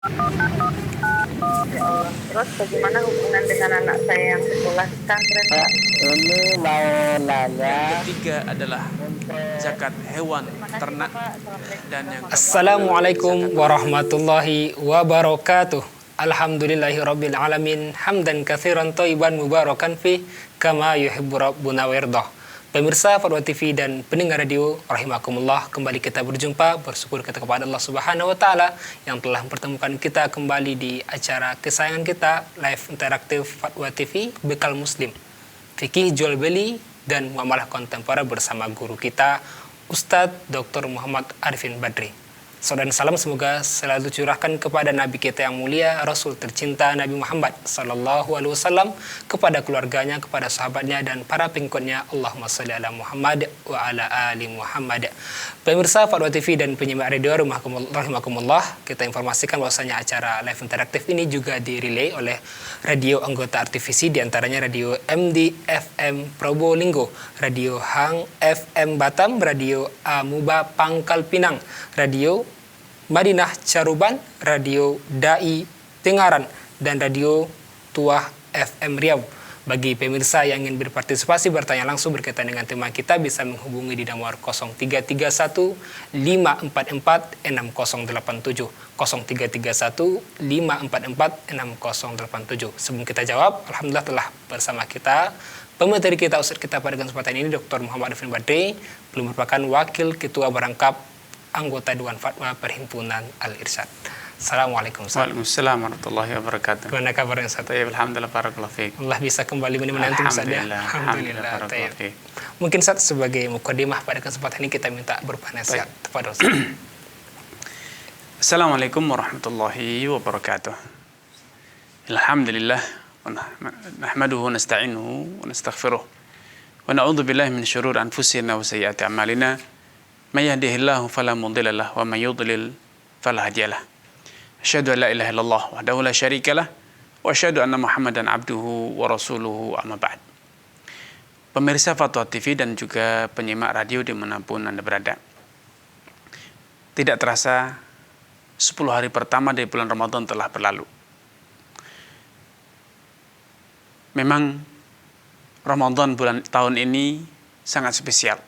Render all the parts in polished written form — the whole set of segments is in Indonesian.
Ya Allah. Terus bagaimana hubungan dengan anak saya yang sekolah di pesantren? Pak, ini mau nanya. Yang ketiga adalah zakat hewan Terima kasih ternak. Bapak. Assalamualaikum Dan yang keempat Assalamualaikum adalah zakat warahmatullahi wabarakatuh. Alhamdulillahirabbil alamin hamdan katsiran thayyiban mubarakan fi kama yuhibbu rabbuna wa yardah. Pemirsa Fatwa TV dan pendengar radio rahimakumullah, kembali kita berjumpa. Bersyukur kita kepada Allah Subhanahu wa taala yang telah mempertemukan kita kembali di acara kesayangan kita, live interaktif Fatwa TV Bekal Muslim. Fikih jual beli dan muamalah kontemporer bersama guru kita Ustadz Dr. Muhammad Arifin Badri. Salam dan salam semoga selalu curahkan kepada Nabi kita yang mulia, Rasul tercinta Nabi Muhammad Sallallahu Alaihi Wasallam, kepada keluarganya, kepada sahabatnya, dan para pengikutnya. Allahumma sholli ala Muhammad wa ala ali Muhammad. Pemirsa Fatwa TV dan penyimak radio rahimakumullah, kita informasikan bahwasanya acara live interaktif ini juga direlay oleh radio anggota Artivisi, diantaranya radio MD FM Probolinggo, radio Hang FM Batam, radio Amuba Pangkal Pinang, radio Madinah Caruban, radio Dai Tengaran, dan radio Tuah FM Riau. Bagi pemirsa yang ingin berpartisipasi bertanya langsung berkaitan dengan tema kita, bisa menghubungi di nomor 0331 544 6087 0331 544 6087. Sebelum kita jawab, alhamdulillah telah bersama kita pemateri kita, ustaz kita pada kesempatan ini, Dr. Muhammad Arifin Badri, belum merupakan wakil ketua barangkap anggota Dewan Fatwa Perhimpunan Al-Irsyad. Assalamualaikum. Waalaikumsalam warahmatullahi wabarakatuh. Gimana kabarnya, Ustaz? Alhamdulillah, barakallahu fiik. Allah bisa kembali menanti Ustaz ya. Alhamdulillah. Barakallahu fiik. Mungkin Ustaz sebagai mukadimah pada kesempatan ini kita minta berupa nasihat kepada Ustaz. Assalamualaikum warahmatullahi wabarakatuh. Alhamdulillah, nahmaduhu wa nasta'inuhu wa nastaghfiruh. Wa na'udzu billahi min syururi anfusina wa sayyiati a'malina. May yahdihillahu fala mudilla lahu wa may yudlil fala hadiya lahu. Asyhadu an la ilaha illallah wahdahu la syarika lah wa asyhadu anna Muhammadan abduhu wa rasuluhu, amma ba'd. Pemirsa Fatwa TV dan juga penyimak radio dimanapun Anda berada, tidak terasa 10 hari pertama dari bulan Ramadan telah berlalu. Memang Ramadan tahun ini sangat spesial.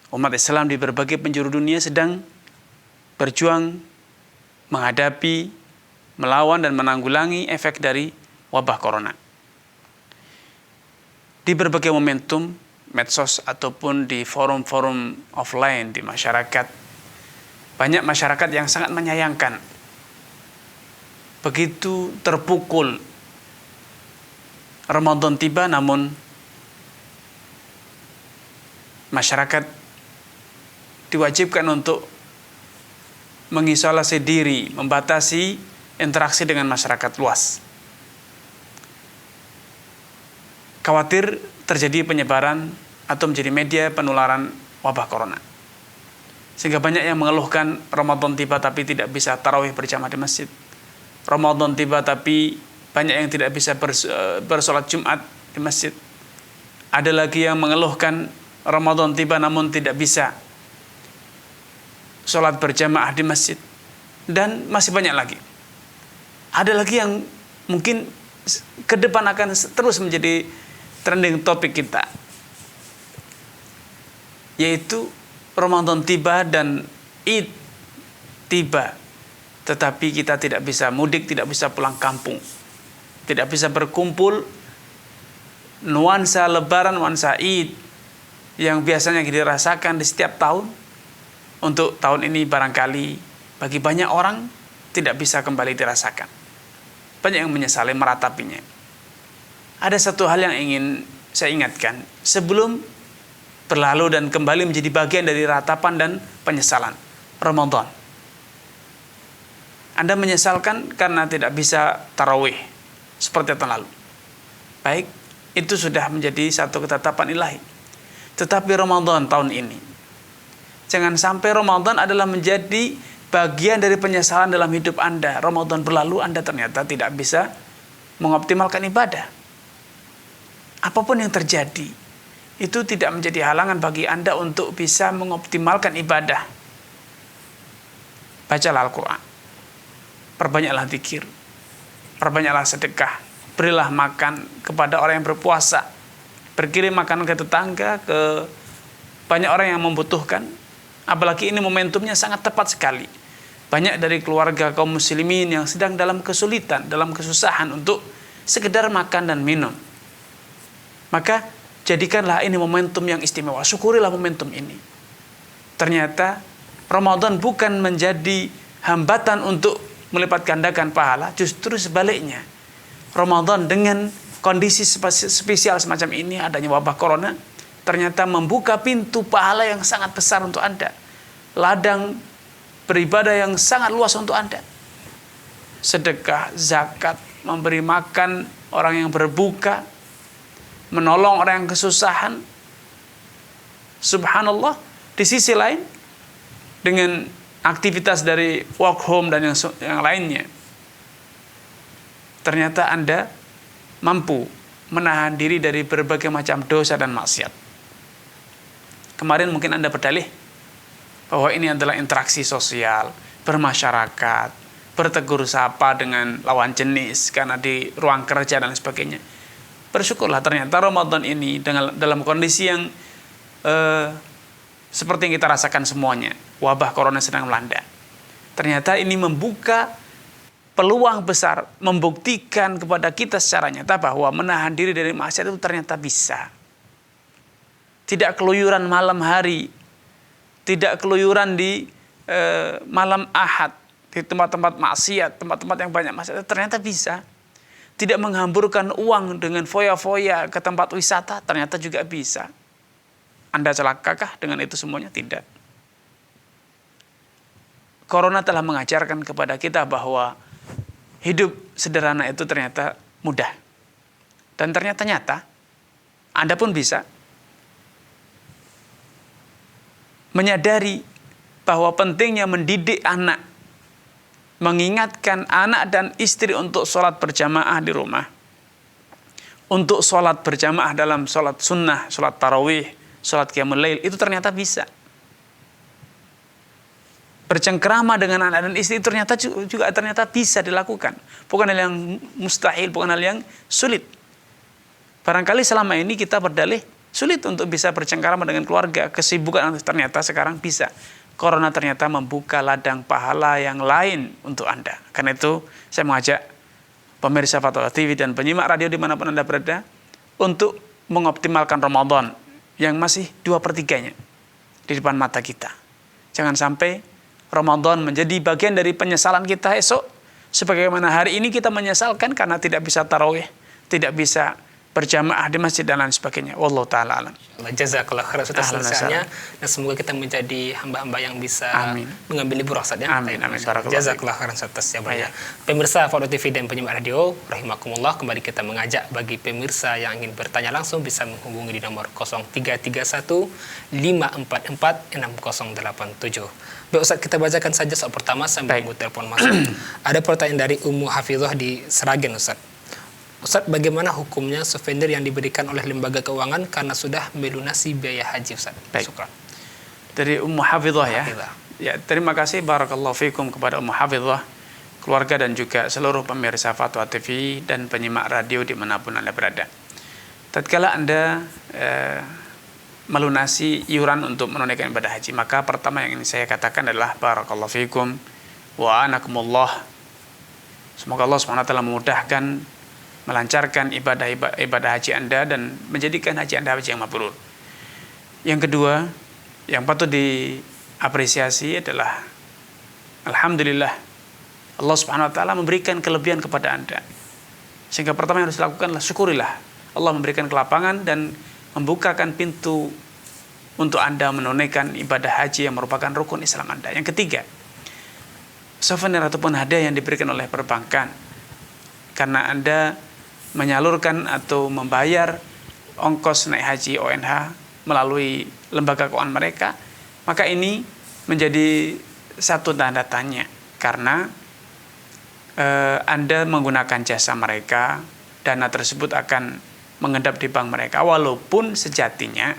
Umat Islam di berbagai penjuru dunia sedang berjuang menghadapi, melawan dan menanggulangi efek dari wabah corona. Di berbagai momentum, medsos ataupun di forum-forum offline di masyarakat, banyak masyarakat yang sangat menyayangkan, begitu terpukul Ramadan tiba namun masyarakat diwajibkan untuk mengisolasi diri, membatasi interaksi dengan masyarakat luas. Khawatir terjadi penyebaran atau menjadi media penularan wabah corona. Sehingga banyak yang mengeluhkan Ramadan tiba tapi tidak bisa tarawih berjamaah di masjid. Ramadan tiba tapi banyak yang tidak bisa bersolat Jumat di masjid. Ada lagi yang mengeluhkan Ramadan tiba namun tidak bisa sholat berjamaah di masjid, dan masih banyak lagi. Ada lagi yang mungkin ke depan akan terus menjadi trending topik kita, yaitu Ramadan tiba dan Id tiba, tetapi kita tidak bisa mudik, tidak bisa pulang kampung, tidak bisa berkumpul. Nuansa Lebaran, nuansa Id yang biasanya dirasakan di setiap tahun, untuk tahun ini barangkali bagi banyak orang tidak bisa kembali dirasakan. Banyak yang menyesali meratapinya. Ada satu hal yang ingin saya ingatkan sebelum berlalu dan kembali menjadi bagian dari ratapan dan penyesalan Ramadan. Anda menyesalkan karena tidak bisa tarawih seperti tahun lalu. Baik, itu sudah menjadi satu ketetapan ilahi. Tetapi Ramadan tahun ini, jangan sampai Ramadan adalah menjadi bagian dari penyesalan dalam hidup Anda. Ramadan berlalu, Anda ternyata tidak bisa mengoptimalkan ibadah. Apapun yang terjadi, itu tidak menjadi halangan bagi Anda untuk bisa mengoptimalkan ibadah. Bacalah Al-Quran. perbanyaklah zikir, perbanyaklah sedekah, berilah makan kepada orang yang berpuasa, berkirim makanan ke tetangga, ke banyak orang yang membutuhkan. Apalagi ini momentumnya sangat tepat sekali. Banyak dari keluarga kaum muslimin yang sedang dalam kesulitan, dalam kesusahan untuk sekedar makan dan minum. Maka jadikanlah ini momentum yang istimewa, syukurilah momentum ini. Ternyata Ramadan bukan menjadi hambatan untuk melipat gandakan pahala, justru sebaliknya. Ramadan dengan kondisi spesial semacam ini, adanya wabah corona, ternyata membuka pintu pahala yang sangat besar untuk Anda. Ladang beribadah yang sangat luas untuk Anda. Sedekah, zakat, memberi makan orang yang berbuka, menolong orang yang kesusahan. Subhanallah, di sisi lain dengan aktivitas dari work home dan yang lainnya, ternyata Anda mampu menahan diri dari berbagai macam dosa dan maksiat. Kemarin mungkin Anda berdalih bahwa ini adalah interaksi sosial, bermasyarakat, bertegur sapa dengan lawan jenis karena di ruang kerja dan sebagainya. Bersyukurlah ternyata Ramadan ini dalam kondisi yang seperti yang kita rasakan semuanya, wabah corona sedang melanda. Ternyata ini membuka peluang besar, membuktikan kepada kita secara nyata bahwa menahan diri dari maksiat itu ternyata bisa. Tidak keluyuran malam hari, tidak keluyuran di malam Ahad, di tempat-tempat maksiat, tempat-tempat yang banyak maksiat, ternyata bisa. Tidak menghamburkan uang dengan foya-foya ke tempat wisata, ternyata juga bisa. Anda celakakah dengan itu semuanya? Tidak. Corona telah mengajarkan kepada kita bahwa hidup sederhana itu ternyata mudah. Dan ternyata nyata. Anda pun bisa menyadari bahwa pentingnya mendidik anak, mengingatkan anak dan istri untuk sholat berjamaah di rumah, untuk sholat berjamaah dalam sholat sunnah, sholat tarawih, sholat qiyamul lail, itu ternyata bisa. Bercengkrama dengan anak dan istri ternyata juga bisa dilakukan. Bukan hal yang mustahil, bukan hal yang sulit. Barangkali selama ini kita berdalih sulit untuk bisa bercengkrama dengan keluarga, kesibukan, ternyata sekarang bisa. Corona ternyata membuka ladang pahala yang lain untuk Anda. Karena itu saya mengajak pemirsa Fatwa TV dan penyimak radio dimanapun Anda berada untuk mengoptimalkan Ramadan yang masih 2/3-nya di depan mata kita. Jangan sampai Ramadan menjadi bagian dari penyesalan kita esok, sebagaimana hari ini kita menyesalkan karena tidak bisa tarawih, tidak bisa berjamaah di masjid dan lain sebagainya. Wallahu ta'ala alam. Jazakallah khairan atas nasihatnya, dan semoga kita menjadi hamba-hamba yang bisa mengambil libur Ustaz ya. Amin. Jazakallah khairan atas jawabannya. Pemirsa Fatwa TV dan penyimak radio rahimakumullah, kembali kita mengajak bagi pemirsa yang ingin bertanya langsung bisa menghubungi di nomor 0331 544 6087. Baik Ustaz, kita bacakan saja soal pertama sambil menunggu telepon masuk. Ada pertanyaan dari Ummu Hafizah di Seragen Ustaz. Ustaz, bagaimana hukumnya souvenir yang diberikan oleh lembaga keuangan karena sudah melunasi biaya haji Ustaz? Baik. Dari Ummu Hafizah ya. Ya, terima kasih barakallahu fikum kepada Ummu Hafizah, keluarga dan juga seluruh pemirsa Fatwa TV dan penyimak radio dimanapun Anda berada. Tatkala Anda melunasi iuran untuk menunaikan ibadah haji, maka pertama yang ingin saya katakan adalah barakallahu fikum wa anakumullah. Semoga Allah SWT memudahkan, melancarkan ibadah haji Anda dan menjadikan haji Anda haji yang mabrur. Yang kedua, yang patut diapresiasi adalah alhamdulillah Allah Subhanahu wa taala memberikan kelebihan kepada Anda. Sehingga pertama yang harus dilakukan adalah syukurilah. Allah memberikan kelapangan dan membukakan pintu untuk Anda menunaikan ibadah haji yang merupakan rukun Islam Anda. Yang ketiga, souvenir ataupun hadiah yang diberikan oleh perbankan karena Anda menyalurkan atau membayar ongkos naik haji ONH melalui lembaga keuangan mereka, maka ini menjadi satu tanda tanya karena Anda menggunakan jasa mereka, dana tersebut akan mengendap di bank mereka, walaupun sejatinya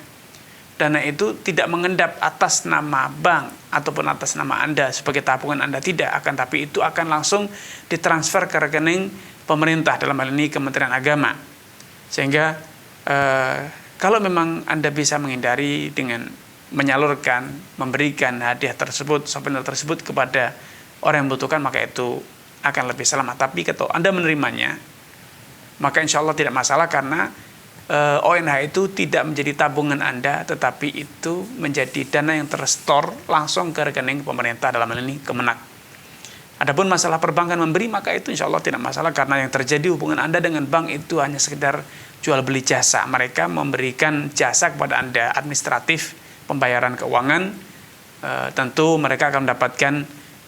dana itu tidak mengendap atas nama bank ataupun atas nama Anda sebagai tabungan Anda, tidak, akan tapi itu akan langsung ditransfer ke rekening pemerintah, dalam hal ini Kementerian Agama. Sehingga kalau memang Anda bisa menghindari dengan menyalurkan, memberikan hadiah tersebut, souvenir tersebut kepada orang yang membutuhkan, maka itu akan lebih selamat. Tapi kalau Anda menerimanya, maka insya Allah tidak masalah, karena ONH itu tidak menjadi tabungan Anda, tetapi itu menjadi dana yang tersetor langsung ke rekening pemerintah, dalam hal ini Kemenak. Adapun masalah perbankan memberi, maka itu insya Allah tidak masalah, karena yang terjadi hubungan Anda dengan bank itu hanya sekedar jual beli jasa. Mereka memberikan jasa kepada Anda, administratif, pembayaran keuangan, tentu mereka akan mendapatkan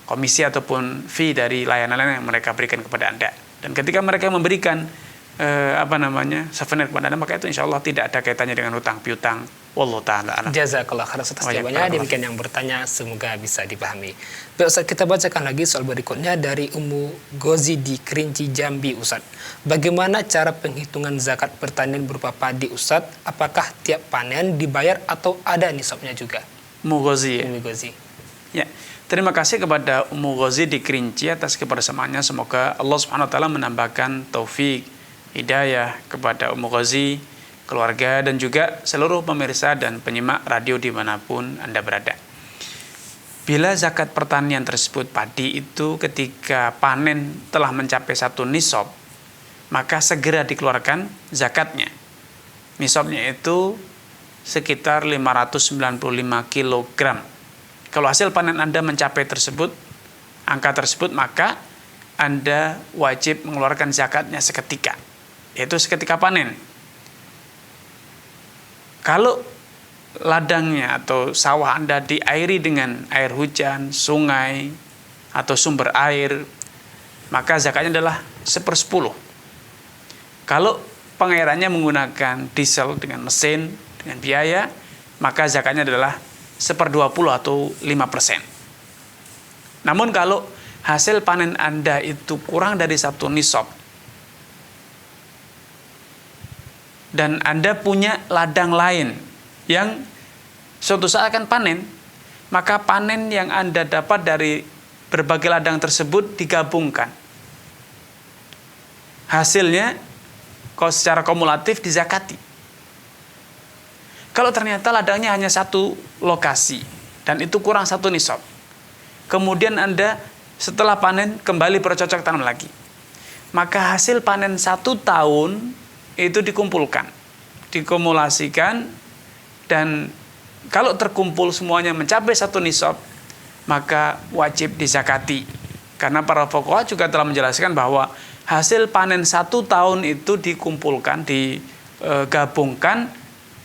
komisi ataupun fee dari layanan yang mereka berikan kepada Anda. Dan ketika mereka memberikan souvenir kepada Anda, maka itu insya Allah tidak ada kaitannya dengan hutang piutang. Wallahu ta'ala alam. Jazakallah khairan atas jawabannya. Demikian yang bertanya, semoga bisa dipahami. Baik Ustaz, kita bacakan lagi soal berikutnya dari Ummu Gozi di Kerinci, Jambi, Ustaz. Bagaimana cara penghitungan zakat pertanian berupa padi, Ustaz? Apakah tiap panen dibayar atau ada nisabnya juga? Ummu Gozi. Ummu Gozi. Ya. Terima kasih kepada Ummu Gozi di Kerinci atas kebersamaannya. Semoga Allah Subhanahu wa taala menambahkan taufik, hidayah kepada Ummu Gozi, keluarga, dan juga seluruh pemirsa dan penyimak radio dimanapun Anda berada. Bila zakat pertanian tersebut, padi itu ketika panen telah mencapai 1 nisab, maka segera dikeluarkan zakatnya. Nisabnya itu sekitar 595 kg. Kalau hasil panen Anda mencapai angka tersebut, maka Anda wajib mengeluarkan zakatnya seketika, yaitu seketika panen. Kalau ladangnya atau sawah Anda diairi dengan air hujan, sungai, atau sumber air, maka zakatnya adalah 1/10. Kalau pengairannya menggunakan diesel dengan mesin, dengan biaya, maka zakatnya adalah 1/20 atau 5%. Namun kalau hasil panen Anda itu kurang dari 1 nisab, dan Anda punya ladang lain yang suatu saat akan panen, maka panen yang Anda dapat dari berbagai ladang tersebut digabungkan. Hasilnya secara kumulatif dizakati. Kalau ternyata ladangnya hanya 1 lokasi dan itu kurang 1 nisab, kemudian Anda setelah panen kembali bercocok tanam lagi, maka hasil panen 1 tahun itu dikumpulkan, dikumulasikan, dan kalau terkumpul semuanya mencapai 1 nisab, maka wajib dizakati. Karena para fuqaha juga telah menjelaskan bahwa hasil panen 1 tahun itu dikumpulkan, digabungkan,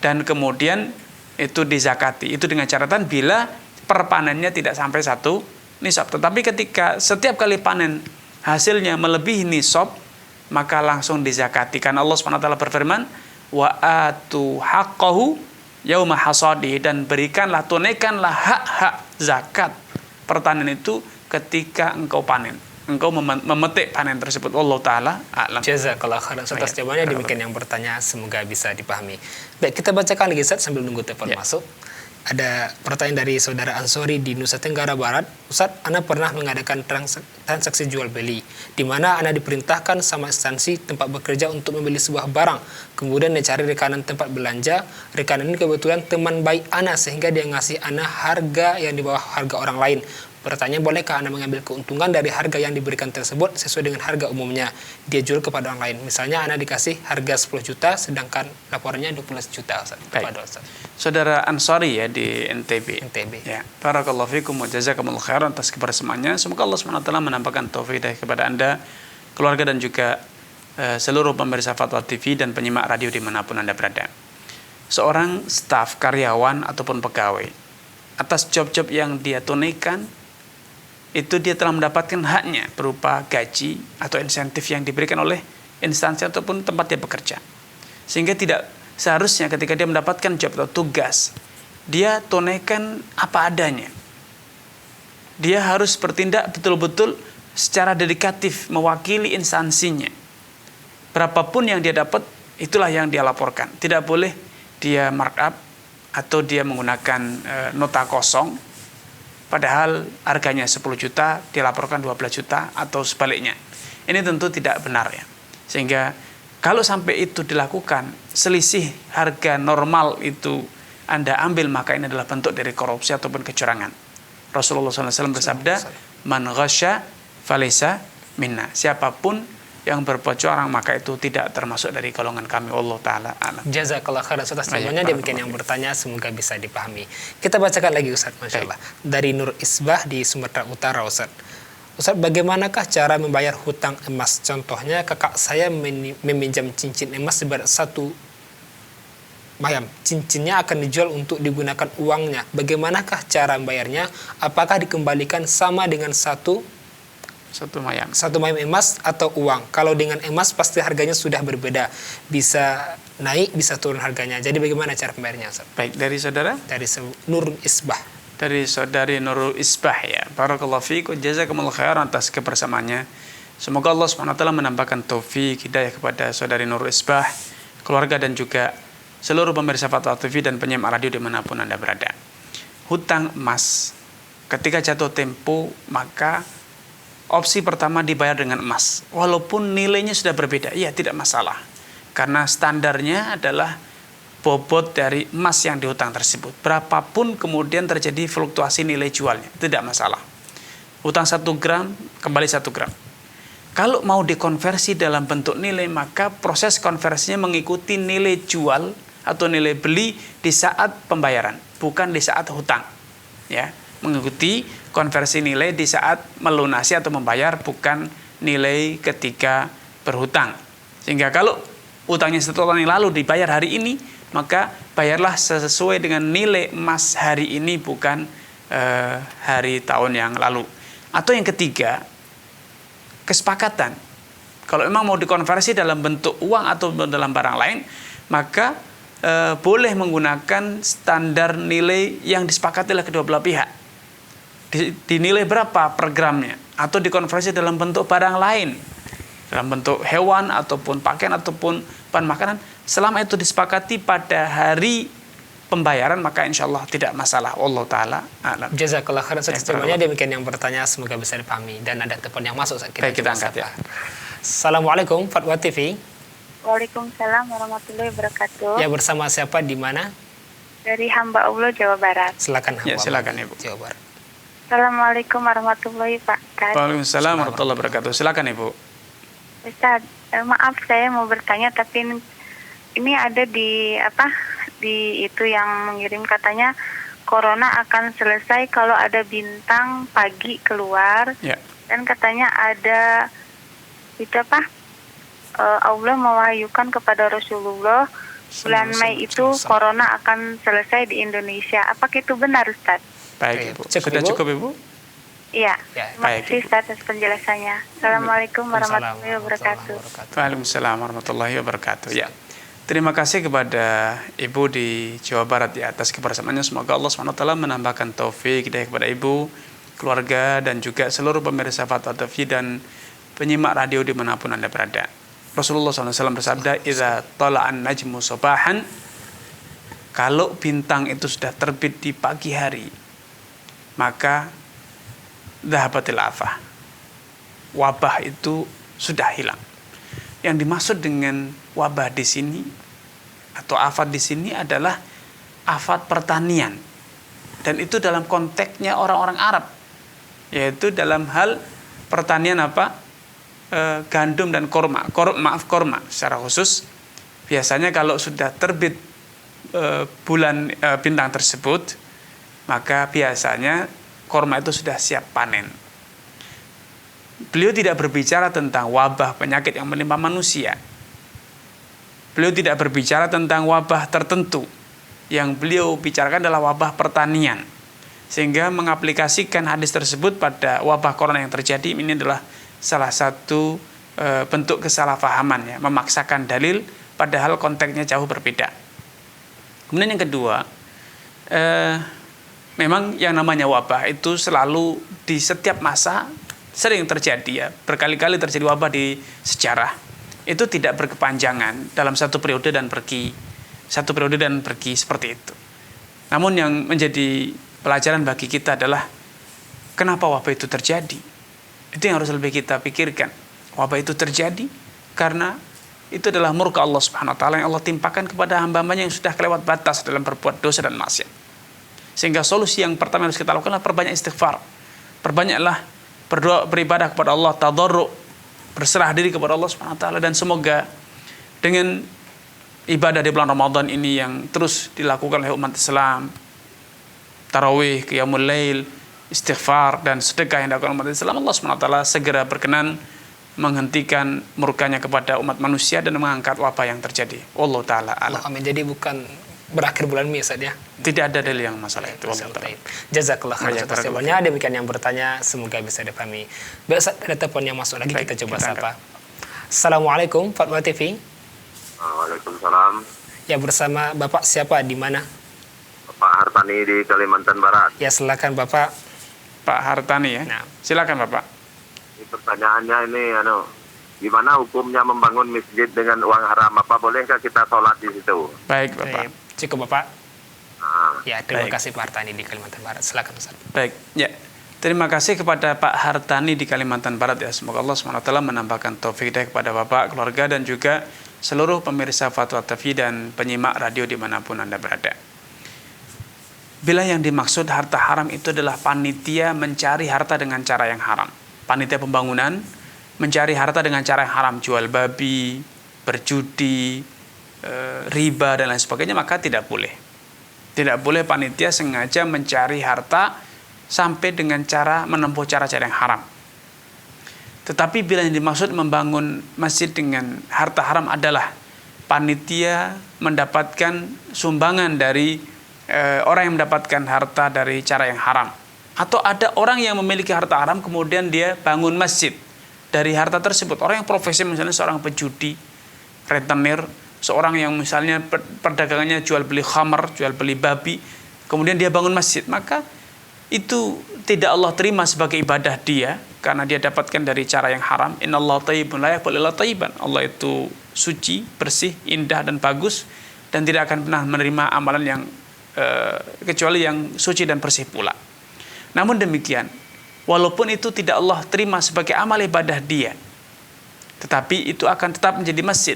dan kemudian itu dizakati. Itu dengan catatan bila perpanennya tidak sampai 1 nisab. Tetapi ketika setiap kali panen hasilnya melebihi nisab, maka langsung dizakati. Karena Allah SWT berfirman, wa atu haqqahu yauma hasadi, dan berikanlah, tunaikanlah hak-hak zakat pertanian itu ketika engkau panen, engkau memetik panen tersebut. Allah Ta'ala a'lam. Jazakallah khairan atas jawabannya. Demikian yang bertanya, semoga bisa dipahami. Baik, kita bacakan lagi Ustaz sambil nunggu telepon masuk. Ada pertanyaan dari saudara Ansori di Nusa Tenggara Barat. Ustaz, Ana pernah mengadakan transaksi jual beli, di mana Ana diperintahkan sama instansi tempat bekerja untuk membeli sebuah barang. Kemudian dia cari rekanan tempat belanja. Rekanan ini kebetulan teman baik Ana, sehingga dia ngasih Ana harga yang di bawah harga orang lain. Pertanyaan, bolehkah Anda mengambil keuntungan dari harga yang diberikan tersebut sesuai dengan harga umumnya dia jual kepada orang lain? Misalnya Anda dikasih harga 10 juta, sedangkan laporannya 12 juta. Kepada Ustaz. Saudara Ansori ya di NTB. Ya. Barakallahu fikum wa jazakumullahu khairan atas kebersamaannya. Semoga Allah SWT menampakkan taufik kepada Anda, keluarga, dan juga seluruh pemirsa Fatwa TV dan penyimak radio dimanapun Anda berada. Seorang staf, karyawan, ataupun pegawai, atas job-job yang dia tunaikan, itu dia telah mendapatkan haknya berupa gaji atau insentif yang diberikan oleh instansi ataupun tempat dia bekerja. Sehingga tidak seharusnya ketika dia mendapatkan job atau tugas, dia tunaikan apa adanya. Dia harus bertindak betul-betul secara dedikatif, mewakili instansinya. Berapapun yang dia dapat, itulah yang dia laporkan. Tidak boleh dia markup atau dia menggunakan nota kosong, padahal harganya 10 juta, dilaporkan 12 juta, atau sebaliknya. Ini tentu tidak benar ya. Sehingga kalau sampai itu dilakukan, selisih harga normal itu Anda ambil, maka ini adalah bentuk dari korupsi ataupun kecurangan. Rasulullah SAW bersabda, man ghasya falaysa minna. Siapapun yang berbuat curang maka itu tidak termasuk dari golongan kami. Allah Ta'ala alam. Jazakallah khairan atas jawabannya. Demikian yang bertanya, semoga bisa dipahami. Kita bacakan lagi Ustaz, Masya Allah. Dari Nur Isbah di Sumatera Utara, Ustaz. Ustaz, bagaimanakah cara membayar hutang emas? Contohnya, kakak saya meminjam cincin emas seberat 1 mayam. Cincinnya akan dijual untuk digunakan uangnya. Bagaimanakah cara membayarnya? Apakah dikembalikan sama dengan satu mayam emas atau uang? Kalau dengan emas pasti harganya sudah berbeda, bisa naik bisa turun harganya. Jadi bagaimana cara pembayarnya, Ustaz? Baik, dari saudara? Dari Nur Isbah. Dari saudari Nurul Isbah ya. Barakallahu fiik wa jazakumullahu khairan atas kebersamaannya. Semoga Allah SWT menambahkan taufik hidayah kepada saudari Nurul Isbah, keluarga dan juga seluruh pemirsa Fatwa TV dan penyimak radio dimanapun Anda berada. Hutang emas, ketika jatuh tempo maka opsi pertama dibayar dengan emas, walaupun nilainya sudah berbeda. Iya, tidak masalah, karena standarnya adalah bobot dari emas yang dihutang tersebut. Berapapun kemudian terjadi fluktuasi nilai jualnya, tidak masalah. Hutang 1 gram, kembali 1 gram. Kalau mau dikonversi dalam bentuk nilai, maka proses konversinya mengikuti nilai jual atau nilai beli di saat pembayaran, bukan di saat hutang. Ya, mengikuti konversi nilai di saat melunasi atau membayar, bukan nilai ketika berhutang. Sehingga kalau utangnya 1 tahun yang lalu dibayar hari ini, maka bayarlah sesuai dengan nilai emas hari ini, bukan hari tahun yang lalu. Atau yang ketiga, kesepakatan. Kalau memang mau dikonversi dalam bentuk uang atau dalam barang lain, maka boleh menggunakan standar nilai yang disepakati oleh kedua belah pihak. Dinilai berapa per gramnya, atau dikonversi dalam bentuk barang lain, dalam bentuk hewan ataupun pakaian ataupun bahan makanan, selama itu disepakati pada hari pembayaran, maka insya Allah tidak masalah. Allah Ta'ala alam. Jazakallah khairan atas jawabannya. Demikian yang bertanya, semoga bisa dipahami. Dan ada telepon yang masuk. Baik, kita angkat ya. Assalamualaikum Fatwa TV. Waalaikumsalam warahmatullahi wabarakatuh. Ya, bersama siapa, di mana? Dari hamba Allah, Jawa Barat. Silakan hamba. Ya, silakan Ibu. Jawa Barat. Assalamualaikum warahmatullahi wabarakatuh. Waalaikumsalam warahmatullahi wabarakatuh. Silakan Ibu. Ustaz, maaf saya mau bertanya, tapi ini ada di itu yang mengirim, katanya corona akan selesai kalau ada bintang pagi keluar. Ya. Dan katanya ada itu Allah mewahyukan kepada Rasulullah bulan Mei itu corona akan selesai di Indonesia. Apakah itu benar, Ustaz? Baik Ibu. Cukup, Sudah Ibu? cukup Ibu? Iya. Ya, Terima kasih Ustaz atas penjelasannya. Assalamualaikum warahmatullahi wabarakatuh. Waalaikumsalam warahmatullahi wabarakatuh. Ya. Terima kasih kepada Ibu di Jawa Barat ya atas kebersamaannya. Semoga Allah SWT menambahkan taufik hidayah kepada Ibu, keluarga, dan juga seluruh pemirsa Fatwa TV dan penyimak radio dimanapun Anda berada. Rasulullah SAW bersabda, "Idza tala'an najmu sabahan," kalau bintang itu sudah terbit di pagi hari, maka dhahabatil afah, wabah itu sudah hilang. Yang dimaksud dengan wabah di sini atau afat di sini adalah afat pertanian, dan itu dalam konteksnya orang-orang Arab, yaitu dalam hal pertanian gandum dan korma secara khusus. Biasanya kalau sudah terbit bintang tersebut, maka biasanya korma itu sudah siap panen. Beliau tidak berbicara tentang wabah penyakit yang menimpa manusia. Beliau tidak berbicara tentang wabah tertentu. Yang beliau bicarakan adalah wabah pertanian. Sehingga mengaplikasikan hadis tersebut pada wabah corona yang terjadi, ini adalah salah satu bentuk kesalahpahaman ya, memaksakan dalil padahal konteksnya jauh berbeda. Kemudian yang kedua, memang yang namanya wabah itu selalu di setiap masa sering terjadi ya, berkali-kali terjadi wabah di sejarah. Itu tidak berkepanjangan dalam satu periode dan pergi seperti itu. Namun yang menjadi pelajaran bagi kita adalah kenapa wabah itu terjadi. Itu yang harus lebih kita pikirkan. Wabah itu terjadi karena itu adalah murka Allah Subhanahu wa taala yang Allah timpakan kepada hamba-hambanya yang sudah kelewat batas dalam berbuat dosa dan maksiat. Sehingga solusi yang pertama yang harus kita lakukan adalah perbanyak istighfar. Perbanyaklah berdoa, beribadah kepada Allah, tadarru', berserah diri kepada Allah Subhanahu wa taala, dan semoga dengan ibadah di bulan Ramadan ini yang terus dilakukan oleh umat Islam, tarawih, qiyamul lail, istighfar dan sedekah yang dilakukan umat Islam, Allah SWT segera berkenan menghentikan murkanya kepada umat manusia dan mengangkat wabah yang terjadi. Allah Ta'ala alam. Amin. Jadi bukan berakhir bulan Mei, Ustaz ya? Tidak ada dalil yang masalah itu. Jazakallah khairan atas jawabannya. Demikian yang bertanya, semoga bisa dipahami. Baik Ustaz, ada telepon yang masuk lagi. Baik, kita coba sapa. Assalamualaikum, Fatwa TV. Waalaikumsalam. Ya, bersama Bapak siapa, di mana? Pak Hartani di Kalimantan Barat. Ya, silakan Bapak. Pak Hartani ya. Nah. Silakan Bapak. Ini pertanyaannya ini gimana hukumnya membangun masjid dengan uang haram? Apa bolehkah kita sholat di situ? Baik Bapak. Cukup Bapak. Nah, Ya, terima Baik. kasih Pak Hartani di Kalimantan Barat. Silakan Ustaz. Baik, ya. Terima kasih kepada Pak Hartani di Kalimantan Barat ya. Semoga Allah SWT menambahkan taufik hidayah kepada Bapak, keluarga, dan juga seluruh pemirsa Fatwa TV dan penyimak radio dimanapun Anda berada. Bila yang dimaksud harta haram itu adalah panitia mencari harta dengan cara yang haram. Panitia pembangunan mencari harta dengan cara yang haram, jual babi, berjudi, riba dan lain sebagainya, maka tidak boleh. Tidak boleh panitia sengaja mencari harta sampai dengan cara menempuh cara-cara yang haram. Tetapi bila yang dimaksud membangun masjid dengan harta haram adalah panitia mendapatkan sumbangan dari orang yang mendapatkan harta dari cara yang haram. Atau ada orang yang memiliki harta haram kemudian dia bangun masjid dari harta tersebut. Orang yang profesi misalnya seorang pejudi, rentenir, seorang yang misalnya perdagangannya jual beli khamar, jual beli babi, kemudian dia bangun masjid, maka itu tidak Allah terima sebagai ibadah dia karena dia dapatkan dari cara yang haram. Innallaha thayyibun la yaqbalu illa thayyiban. Allah itu suci, bersih, indah dan bagus dan tidak akan pernah menerima amalan yang kecuali yang suci dan bersih pula. Namun demikian, walaupun itu tidak Allah terima sebagai amal ibadah dia, tetapi itu akan tetap menjadi masjid,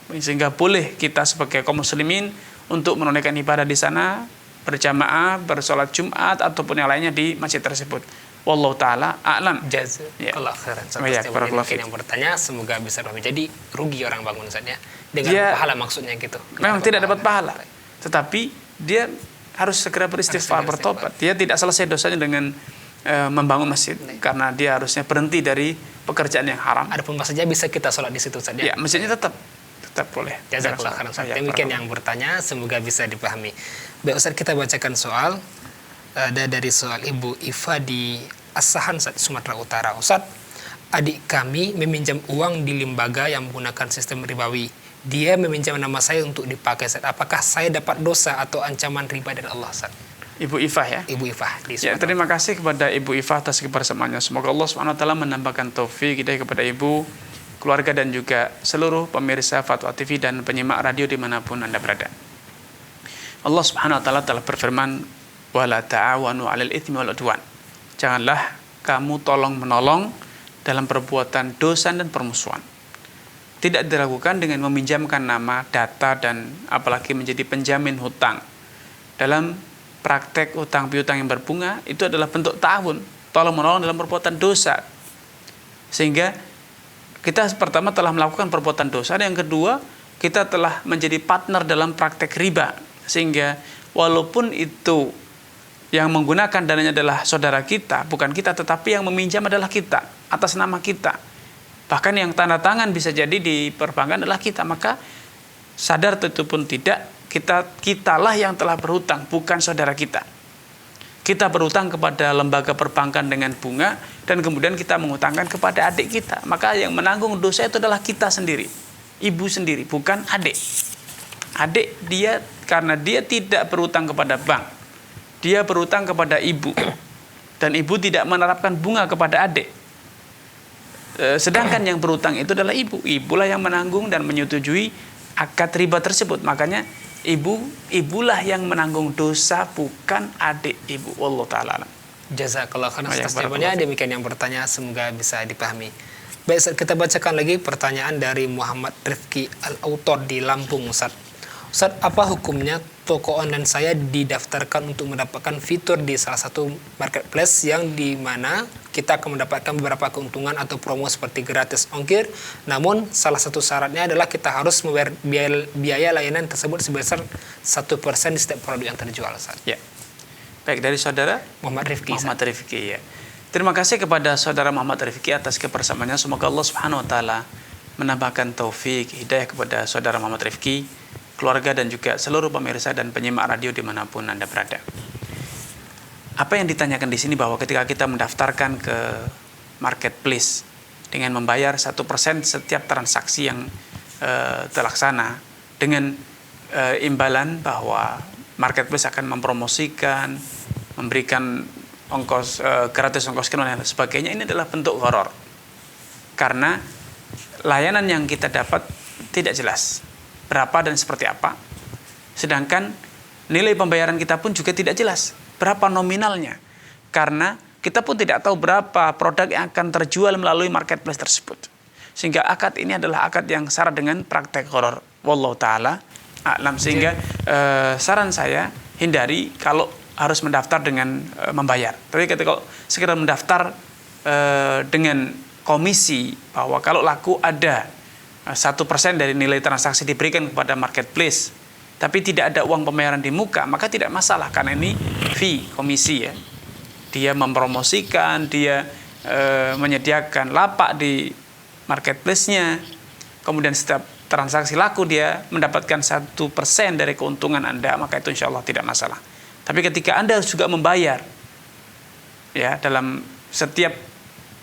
sehingga boleh kita sebagai kaum muslimin untuk menunaikan ibadah di sana, berjamaah, bersolat Jumat ataupun yang lainnya di masjid tersebut. Wallahu taala a'lam. Jazakallah khairan. Ya, Mungkin yang bertanya semoga bisa dipahami. Jadi rugi orang bangun saja dengan pahala maksudnya gitu. Memang tidak dapat pahala, tetapi dia harus segera beristighfar, bertobat. Dia tidak selesai dosanya dengan membangun masjid karena dia harusnya berhenti dari pekerjaan yang haram. Adapun saja bisa kita sholat di situ saja. Ya, masjidnya tetap boleh. Jazakallah khairan. Demikian yang bertanya, semoga bisa dipahami. Baik Ustaz, kita bacakan soal. Ada dari soal Ibu Iva di Asahan, Sumatera Utara. Ustaz, adik kami meminjam uang di lembaga yang menggunakan sistem ribawi. Dia meminjam nama saya untuk dipakai, Ustaz. Apakah saya dapat dosa atau ancaman riba dari Allah, Ustaz? Ibu Iva ya. Ibu Iva di Ya, terima kasih kepada Ibu Iva atas kebersamaannya. Semoga Allah SWT menambahkan taufik hidayah kepada Ibu, keluarga dan juga seluruh pemirsa Fatwa TV dan penyimak radio dimanapun Anda berada. Allah Subhanahu wa taala telah berfirman, wala ta'awanu 'alal itsmi wal 'udwan. Janganlah kamu tolong menolong dalam perbuatan dosa dan permusuhan. Tidak dilakukan dengan meminjamkan nama, data dan apalagi menjadi penjamin hutang. Dalam praktek hutang piutang yang berbunga itu adalah bentuk ta'awun, tolong menolong dalam perbuatan dosa. Sehingga kita pertama telah melakukan perbuatan dosa, dan yang kedua kita telah menjadi partner dalam praktek riba. Sehingga walaupun itu yang menggunakan dananya adalah saudara kita, bukan kita, tetapi yang meminjam adalah kita, atas nama kita. Bahkan yang tanda tangan bisa jadi di perbankan adalah kita. Maka sadar tentu pun tidak, kitalah yang telah berhutang, bukan saudara kita. Kita berhutang kepada lembaga perbankan dengan bunga, dan kemudian kita mengutangkan kepada adik kita. Maka yang menanggung dosa itu adalah kita sendiri, ibu sendiri, bukan adik. Adik dia, karena dia tidak berhutang kepada bank, dia berhutang kepada ibu, dan ibu tidak menerapkan bunga kepada adik. Sedangkan yang berhutang itu adalah ibu. Ibulah yang menanggung dan menyetujui akad riba tersebut. Makanya ibulah yang menanggung dosa, bukan adik ibu. Wallahu taala alam. Jazakallah khairan Ya, atas jawabannya. Demikian yang bertanya, semoga bisa dipahami. Baik Ustaz, kita bacakan lagi pertanyaan dari Muhammad Rifki Al-Autor di Lampung, Ustaz. Ustaz, apa hukumnya toko online saya didaftarkan untuk mendapatkan fitur di salah satu marketplace yang di mana kita akan mendapatkan beberapa keuntungan atau promo seperti gratis ongkir, namun salah satu syaratnya adalah kita harus membayar biaya layanan tersebut sebesar 1% di setiap produk yang terjual, Ustaz. Ya. Baik, dari saudara Muhammad Rifki. Muhammad Rifki, ya. Terima kasih kepada saudara Muhammad Rifki atas kebersamaannya. Semoga Allah Subhanahu wa taala menambahkan taufik hidayah kepada saudara Muhammad Rifki, keluarga, dan juga seluruh pemirsa dan penyimak radio dimanapun Anda berada. Apa yang ditanyakan di sini bahwa ketika kita mendaftarkan ke marketplace dengan membayar 1% setiap transaksi yang terlaksana, dengan imbalan bahwa marketplace akan mempromosikan, memberikan ongkos gratis ongkos kirim dan sebagainya, ini adalah bentuk gharar. Karena layanan yang kita dapat tidak jelas berapa dan seperti apa. Sedangkan nilai pembayaran kita pun juga tidak jelas berapa nominalnya. Karena kita pun tidak tahu berapa produk yang akan terjual melalui marketplace tersebut. Sehingga akad ini adalah akad yang syarat dengan praktek gharar. Wallahu taala a'lam. Sehingga saran saya, hindari kalau harus mendaftar dengan membayar. Tapi ketika sekedar mendaftar dengan komisi, bahwa kalau laku ada 1% dari nilai transaksi diberikan kepada marketplace, tapi tidak ada uang pembayaran di muka, maka tidak masalah, karena ini fee, komisi ya. Dia mempromosikan, dia menyediakan lapak di marketplace-nya, kemudian setiap transaksi laku dia mendapatkan 1% dari keuntungan Anda, maka itu insya Allah tidak masalah. Tapi ketika Anda juga membayar, ya, dalam setiap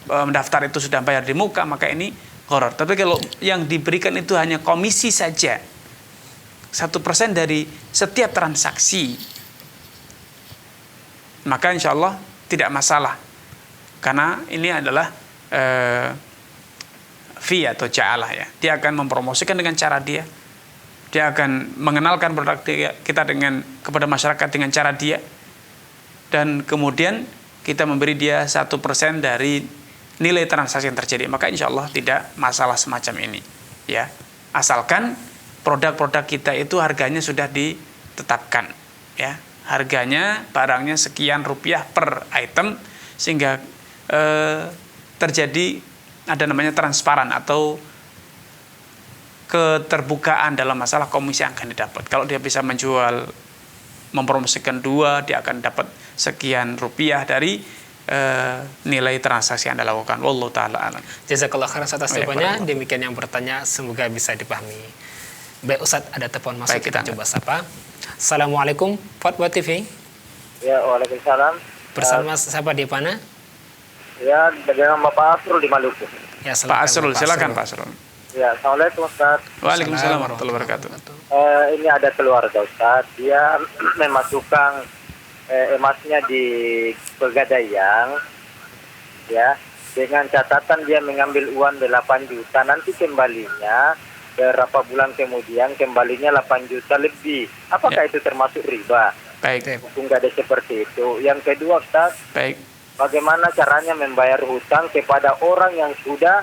mendaftar itu sudah bayar di muka, maka ini gharar. Tapi kalau yang diberikan itu hanya komisi saja, 1% dari setiap transaksi, maka insya Allah tidak masalah. Karena ini adalah fee atau ja'alah ya. Dia akan mempromosikan dengan cara dia. Dia akan mengenalkan produk kita kepada masyarakat dengan cara dia. Dan kemudian kita memberi dia 1% dari nilai transaksi yang terjadi. Maka insya Allah tidak masalah semacam ini. Ya, asalkan produk-produk kita itu harganya sudah ditetapkan. Ya, harganya, barangnya sekian rupiah per item, sehingga terjadi ada namanya transparan atau keterbukaan dalam masalah komisi yang akan didapat. Kalau dia bisa menjual, mempromosikan 2, dia akan dapat sekian rupiah dari nilai transaksi yang Anda lakukan. Wallahu ta'ala alam. Jazakallah khairan atas jawabannya. Demikian yang bertanya, semoga bisa dipahami. Baik Ustadz, ada telepon masuk. Baik, kita coba sapa. Assalamualaikum, Fatwa TV. Ya, waalaikumsalam. Bersama siapa di mana? Ya, dengan Bapak Asrul di Maluku. Ya, Pak Asrul, silakan Pak Asrul. Ya, assalamualaikum Ustaz. Waalaikumsalam warahmatullahi wabarakatuh. Ini ada keluarga Ustaz, dia memasukkan emasnya di Pegadaian, ya, dengan catatan dia mengambil uang 8 juta, nanti kembalinya berapa bulan kemudian kembalinya 8 juta lebih. Apakah itu termasuk riba? Baik. Hukum gak ada seperti itu. Yang kedua Ustaz, Baik. bagaimana caranya membayar hutang kepada orang yang sudah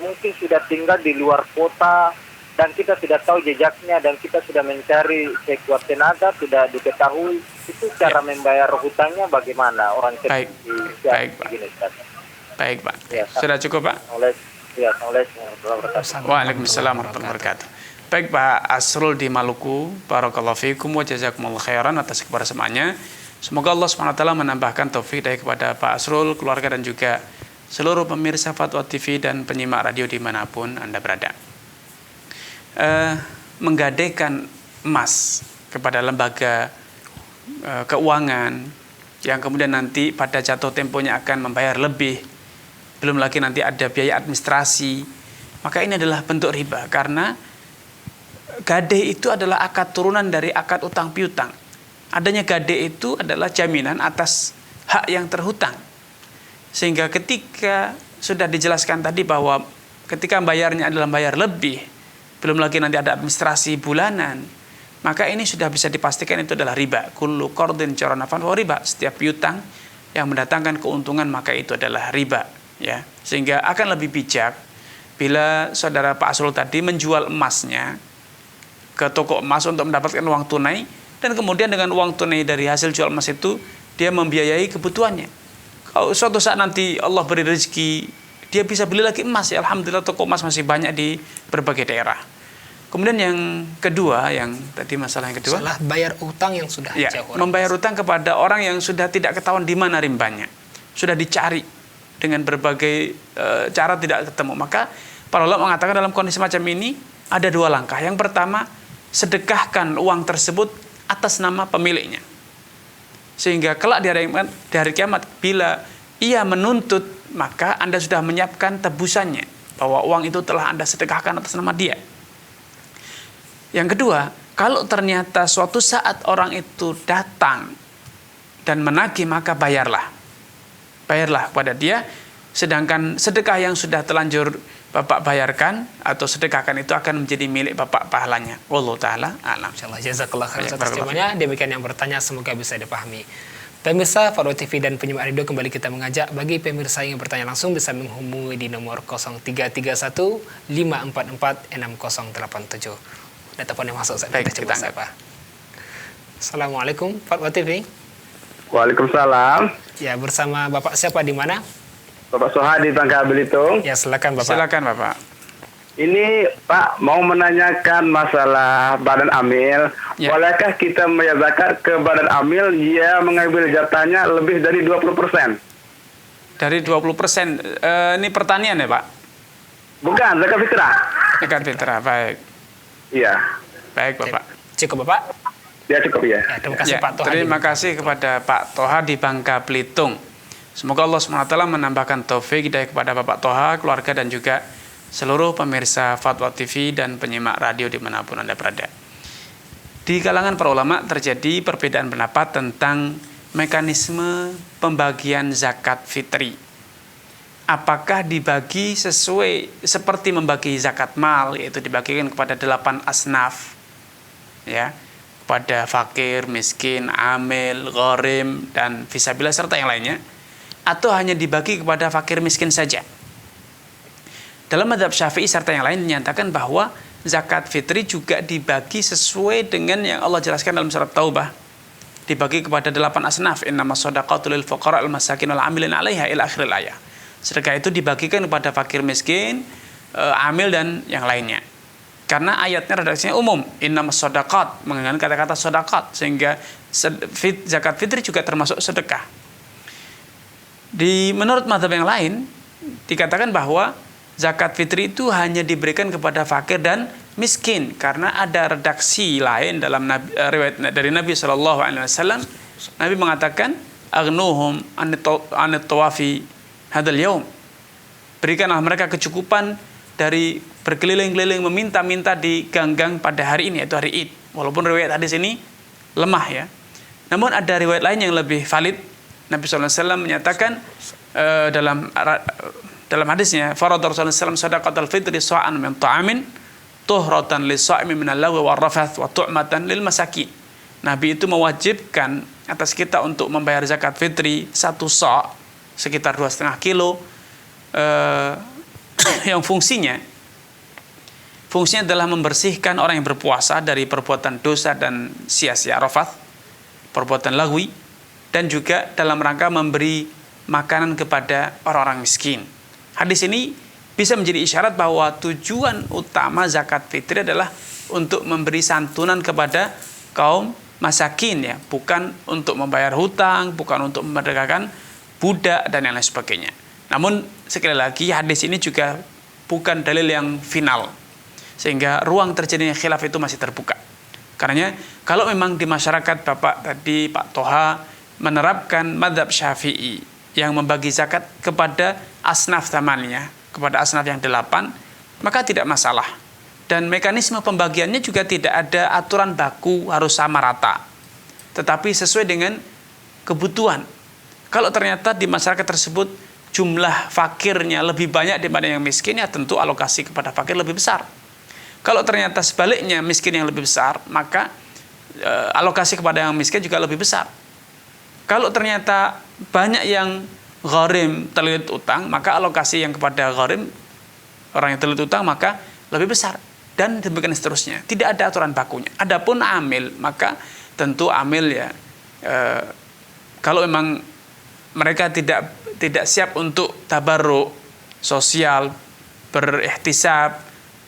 mungkin sudah tinggal di luar kota dan kita tidak tahu jejaknya dan kita sudah mencari sekuat tenaga, sudah diketahui, itu cara membayar hutangnya bagaimana orang Baik. Baik, Pak. begini Ustaz. Baik, Pak. Ya, Sudah cukup, Pak? Waalaikumsalam warahmatullahi wabarakatuh. Baik, Pak Asrul di Maluku, barakallahu fiikum wa jazakumullahu khairan atas kebersamaannya. Semoga Allah SWT menambahkan taufik dari kepada Pak Asrul, keluarga, dan juga seluruh pemirsa Fatwa TV dan penyimak radio dimanapun Anda berada. Menggadaikan emas kepada lembaga keuangan yang kemudian nanti pada jatuh temponya akan membayar lebih, belum lagi nanti ada biaya administrasi, maka ini adalah bentuk riba. Karena gadai itu adalah akad turunan dari akad utang piutang. Adanya gadai itu adalah jaminan atas hak yang terhutang. Sehingga ketika sudah dijelaskan tadi bahwa ketika bayarnya adalah bayar lebih, belum lagi nanti ada administrasi bulanan, maka ini sudah bisa dipastikan itu adalah riba. Kullu qardin jara naf'an fa riba. Setiap piutang yang mendatangkan keuntungan maka itu adalah riba, ya. Sehingga akan lebih bijak bila saudara Pak Asrul tadi menjual emasnya ke toko emas untuk mendapatkan uang tunai, dan kemudian dengan uang tunai dari hasil jual emas itu dia membiayai kebutuhannya. Kalau suatu saat nanti Allah beri rezeki, dia bisa beli lagi emas, ya alhamdulillah, toko emas masih banyak di berbagai daerah. Kemudian yang kedua, yang tadi masalah yang kedua, Masalah bayar utang yang sudah ya, jauh. membayar utang kepada orang yang sudah tidak ketahuan di mana rimbanya, sudah dicari dengan berbagai cara tidak ketemu. Maka para ulama mengatakan dalam kondisi macam ini ada dua langkah. Yang pertama, sedekahkan uang tersebut atas nama pemiliknya, sehingga kelak di hari kiamat bila ia menuntut, maka Anda sudah menyiapkan tebusannya, bahwa uang itu telah Anda sedekahkan atas nama dia. Yang kedua, kalau ternyata suatu saat orang itu datang dan menagih, maka bayarlah kepada dia, sedangkan sedekah yang sudah terlanjur Bapak bayarkan atau sedekahkan itu akan menjadi milik Bapak pahalanya. Wallahu taala alam. Insyaallah, jazakallah khairan atas barakallah. jawabannya. Demikian yang bertanya, semoga bisa dipahami. Pemirsa Fadwa TV dan penyimak radio, kembali kita mengajak bagi pemirsa yang bertanya langsung bisa menghubungi di nomor 0331 544 6087. Ada telepon yang masuk, saya Baik, kita coba kita siapa. Assalamualaikum Fadwa TV. Waalaikumsalam. Ya, bersama Bapak siapa di mana? Bapak Sohadi Bangka Belitung. Ya, silakan Bapak. Silakan Bapak. Ini Pak mau menanyakan masalah Badan Amil. Ya. Bolehkah kita membayar zakat ke Badan Amil dia mengambil jatahnya lebih dari 20%? Dari 20%, ini pertanian ya Pak? Bukan, zakat fitrah. Zakat fitrah, baik. Iya. Baik Bapak. Cukup Bapak? Ya cukup ya. Ya, terima kasih Ya, Pak Toha. terima kasih kepada Pak Toha di Bangka Belitung. Semoga Allah SWT menambahkan taufik hidayah kepada Bapak Toha, keluarga, dan juga seluruh pemirsa Fatwa TV dan penyimak radio dimanapun Anda berada. Di kalangan para ulama terjadi perbedaan pendapat tentang mekanisme pembagian zakat fitri. Apakah dibagi sesuai seperti membagi zakat mal, yaitu dibagikan kepada 8 asnaf, ya, kepada fakir, miskin, amil, gharim, dan fisabilillah serta yang lainnya, atau hanya dibagi kepada fakir miskin saja? Dalam mazhab Syafi'i serta yang lain menyatakan bahwa zakat fitri juga dibagi sesuai dengan yang Allah jelaskan dalam surat Taubah. Dibagi kepada 8 asnaf, innamas shadaqatu lil fuqara al masakin wal 'amilin 'alaiha ila akhiril ayah. Sedekah itu dibagikan kepada fakir miskin, amil, dan yang lainnya. Karena ayatnya redaksinya umum, innamas shadaqat, menggunakan kata-kata shadaqat, sehingga zakat fitri juga termasuk sedekah. Menurut mazhab yang lain dikatakan bahwa zakat fitri itu hanya diberikan kepada fakir dan miskin, karena ada redaksi lain dalam riwayat dari Nabi SAW. Nabi mengatakan, agnuhum anit tawafi hadal yaum, berikanlah mereka kecukupan dari berkeliling-keliling meminta-minta di gang-gang pada hari ini, yaitu hari Id. Walaupun riwayat hadis ini lemah, ya, namun ada riwayat lain yang lebih valid. Nabi SAW menyatakan dalam hadisnya, farada Rasulullah SAW sadaqatul fitri sa'an min ta'amin tuhratan lis-sha'imi min al-lagwi war-rafath wa tu'matan lil masakin. Nabi itu mewajibkan atas kita untuk membayar zakat fitri 1 sa', sekitar 2,5 kilo, yang fungsinya adalah membersihkan orang yang berpuasa dari perbuatan dosa dan sia-sia, rafath, perbuatan lagwi, dan juga dalam rangka memberi makanan kepada orang-orang miskin. Hadis ini bisa menjadi isyarat bahwa tujuan utama zakat fitri adalah untuk memberi santunan kepada kaum masakin, ya, bukan untuk membayar hutang, bukan untuk memerdekakan budak dan yang lain sebagainya. Namun sekali lagi hadis ini juga bukan dalil yang final, sehingga ruang terjadinya khilaf itu masih terbuka. Karenanya kalau memang di masyarakat Bapak tadi Pak Toha menerapkan mazhab Syafi'i yang membagi zakat kepada asnaf tamannya, kepada asnaf yang 8, maka tidak masalah. Dan mekanisme pembagiannya juga tidak ada aturan baku harus sama rata, tetapi sesuai dengan kebutuhan. Kalau ternyata di masyarakat tersebut jumlah fakirnya lebih banyak daripada yang miskin, ya tentu alokasi kepada fakir lebih besar. Kalau ternyata sebaliknya miskin yang lebih besar, maka alokasi kepada yang miskin juga lebih besar. Kalau ternyata banyak yang gharim, terlilit utang, maka alokasi yang kepada gharim, orang yang terlilit utang, maka lebih besar. Dan demikian seterusnya. Tidak ada aturan bakunya. Adapun amil, maka tentu amil ya, kalau memang mereka tidak siap untuk tabarruk sosial, berihtisab,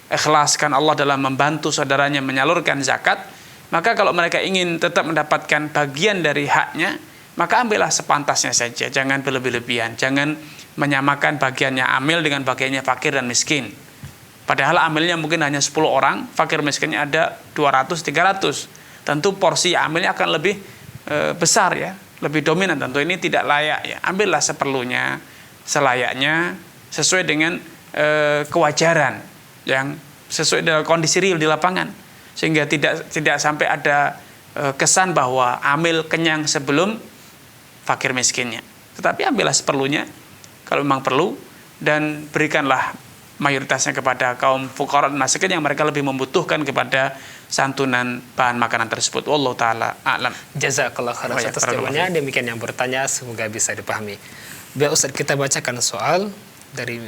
ikhlaskan Allah dalam membantu saudaranya menyalurkan zakat, maka kalau mereka ingin tetap mendapatkan bagian dari haknya, maka ambillah sepantasnya saja, jangan berlebih-lebihan, jangan menyamakan bagiannya amil dengan bagiannya fakir dan miskin. Padahal amilnya mungkin hanya 10 orang, fakir miskinnya ada 200, 300. Tentu porsi amilnya akan lebih besar ya, lebih dominan. Tentu ini tidak layak ya. Ambillah seperlunya, selayaknya, sesuai dengan kewajaran yang sesuai dengan kondisi real di lapangan, sehingga tidak sampai ada kesan bahwa amil kenyang sebelum fakir miskinnya. Tetapi ambillah seperlunya kalau memang perlu, dan berikanlah mayoritasnya kepada kaum fuqara dan masakin yang mereka lebih membutuhkan kepada santunan bahan makanan tersebut. Wallahu taala a'lam. Jazakallah khairan atas jawabannya. Demikian yang bertanya, semoga bisa dipahami. Biar Ustaz kita bacakan soal dari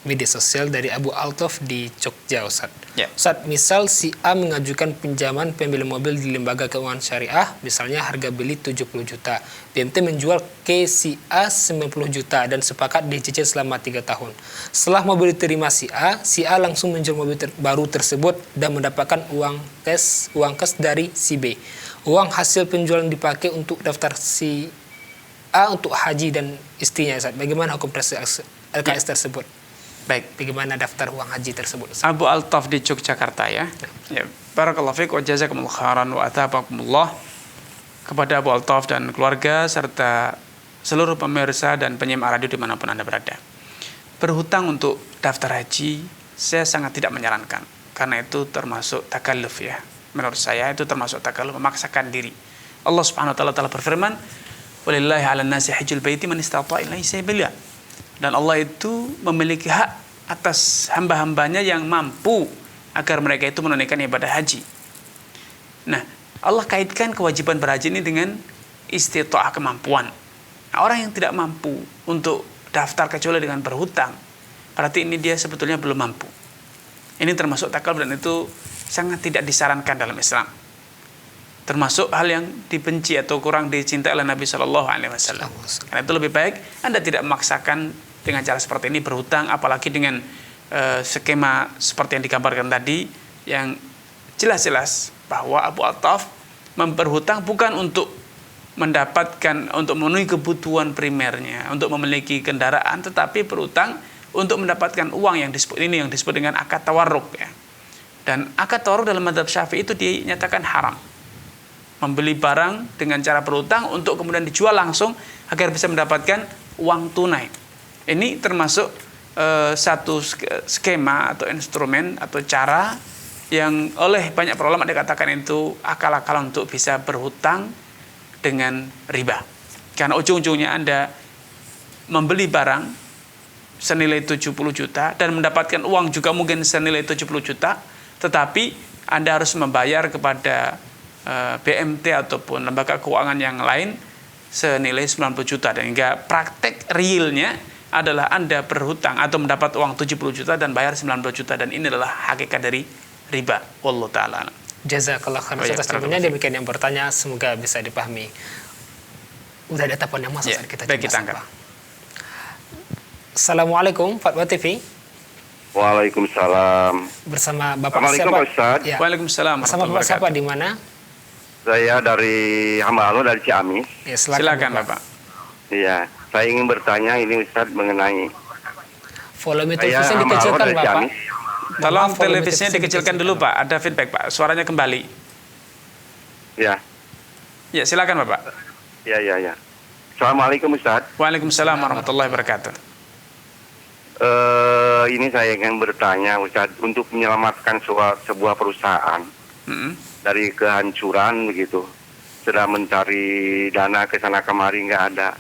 media sosial dari Abu Altaf di Jogja, Ustaz. Ya. Ustaz, misal si A mengajukan pinjaman pembelian mobil di lembaga keuangan syariah, misalnya harga beli 70 juta. BMT menjual ke si A 90 juta dan sepakat dicicil selama 3 tahun. Setelah mobil diterima si A langsung menjual mobil baru tersebut dan mendapatkan uang cash dari si B. Uang hasil penjualan dipakai untuk daftar si A untuk haji dan istrinya, Ustaz. Bagaimana hukum LKS tersebut? Baik. Bagaimana daftar uang haji tersebut? Abu Altaf di Yogyakarta ya. Ya, barakallahu fiik wa jazakumullahu khairan wa athabakumullah kepada Abu Altaf dan keluarga serta seluruh pemirsa dan penyimak radio dimanapun Anda berada. Berhutang untuk daftar haji saya sangat tidak menyarankan, karena itu termasuk takalluf ya. Menurut saya itu termasuk takalluf, memaksakan diri. Allah Subhanahu wa taala telah berfirman, "Walillahi 'alan nasi hajjul baiti man istata'a ilaihi sabila." Dan Allah itu memiliki hak atas hamba-hambanya yang mampu agar mereka itu menunaikan ibadah haji. Nah, Allah kaitkan kewajiban berhaji ini dengan istita'ah, kemampuan. Nah, orang yang tidak mampu untuk daftar kecuali dengan berhutang, berarti ini dia sebetulnya belum mampu. Ini termasuk takalluf dan itu sangat tidak disarankan dalam Islam. Termasuk hal yang dibenci atau kurang dicintai oleh Nabi Shallallahu Alaihi Wasallam. Karena itu lebih baik Anda tidak memaksakan dengan cara seperti ini berhutang, apalagi dengan skema seperti yang digambarkan tadi, yang jelas-jelas bahwa Abu Altaf berhutang bukan untuk mendapatkan, untuk memenuhi kebutuhan primernya, untuk memiliki kendaraan, tetapi berhutang untuk mendapatkan uang yang disebut dengan akad tawarruk ya. Dan akad tawarruk dalam mazhab Syafi'i itu dinyatakan haram. Membeli barang dengan cara berhutang untuk kemudian dijual langsung agar bisa mendapatkan uang tunai. Ini termasuk satu skema atau instrumen atau cara yang oleh banyak para ulama dikatakan itu akal-akalan untuk bisa berhutang dengan riba. Karena ujung-ujungnya Anda membeli barang senilai 70 juta dan mendapatkan uang juga mungkin senilai 70 juta, tetapi Anda harus membayar kepada BMT ataupun lembaga keuangan yang lain senilai 90 juta. Dan hingga praktek realnya adalah Anda berhutang atau mendapat uang 70 juta dan bayar 90 juta, dan ini adalah hakikat dari riba. Wallahu ta'ala. Jazakallah khairan atas jawabannya. Demikian yang bertanya, semoga bisa dipahami. Udah ada telepon yang masuk, ya, kita baik, kita angkat. Assalamualaikum, Fatwa TV. Waalaikumsalam. Bersama Bapak Assalamualaikum, siapa? Ustaz. Ya. Waalaikumsalam. Bersama Bapak siapa, di mana? Saya dari hamba Allah dari Ciamis. Ya, silakan Bapak. Iya, saya ingin bertanya ini Ustaz mengenai volume televisi dikecilkan Bapak. Ciamis. Tolong televisinya dikecilkan dulu Pak, ada feedback Pak, suaranya kembali. Ya. Ya, silakan Bapak. Ya. Assalamualaikum Ustaz. Waalaikumsalam warahmatullahi wabarakatuh. Ini saya ingin bertanya Ustaz, untuk menyelamatkan sebuah perusahaan dari kehancuran begitu, sedang mencari dana ke sana kemari nggak ada,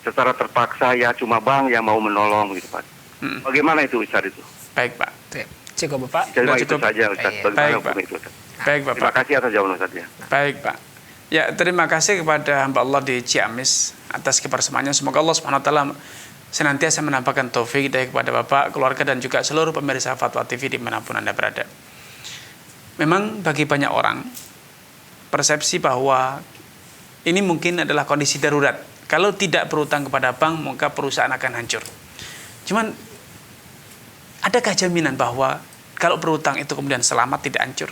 secara terpaksa ya cuma bank yang mau menolong gitu Pak. Bagaimana itu Ustaz itu? Baik Pak. Cukup Bapak. Cuma itu cukup. saja Ustaz. Bagaimana Baik, hukum Pak. itu Ustaz? Baik Terima Bapak. kasih atas jawaban Ustaz ya. Baik Pak. Ya, terima kasih kepada hamba Allah di Ciamis atas kebersamaannya. Semoga Allah Subhanahu wa taala senantiasa menampakkan taufik hidayah kepada Bapak, keluarga dan juga seluruh pemirsa Fatwa TV dimanapun Anda berada. Memang bagi banyak orang persepsi bahwa ini mungkin adalah kondisi darurat. Kalau tidak berutang kepada bank, maka perusahaan akan hancur. Cuman adakah jaminan bahwa kalau berutang itu kemudian selamat, tidak hancur?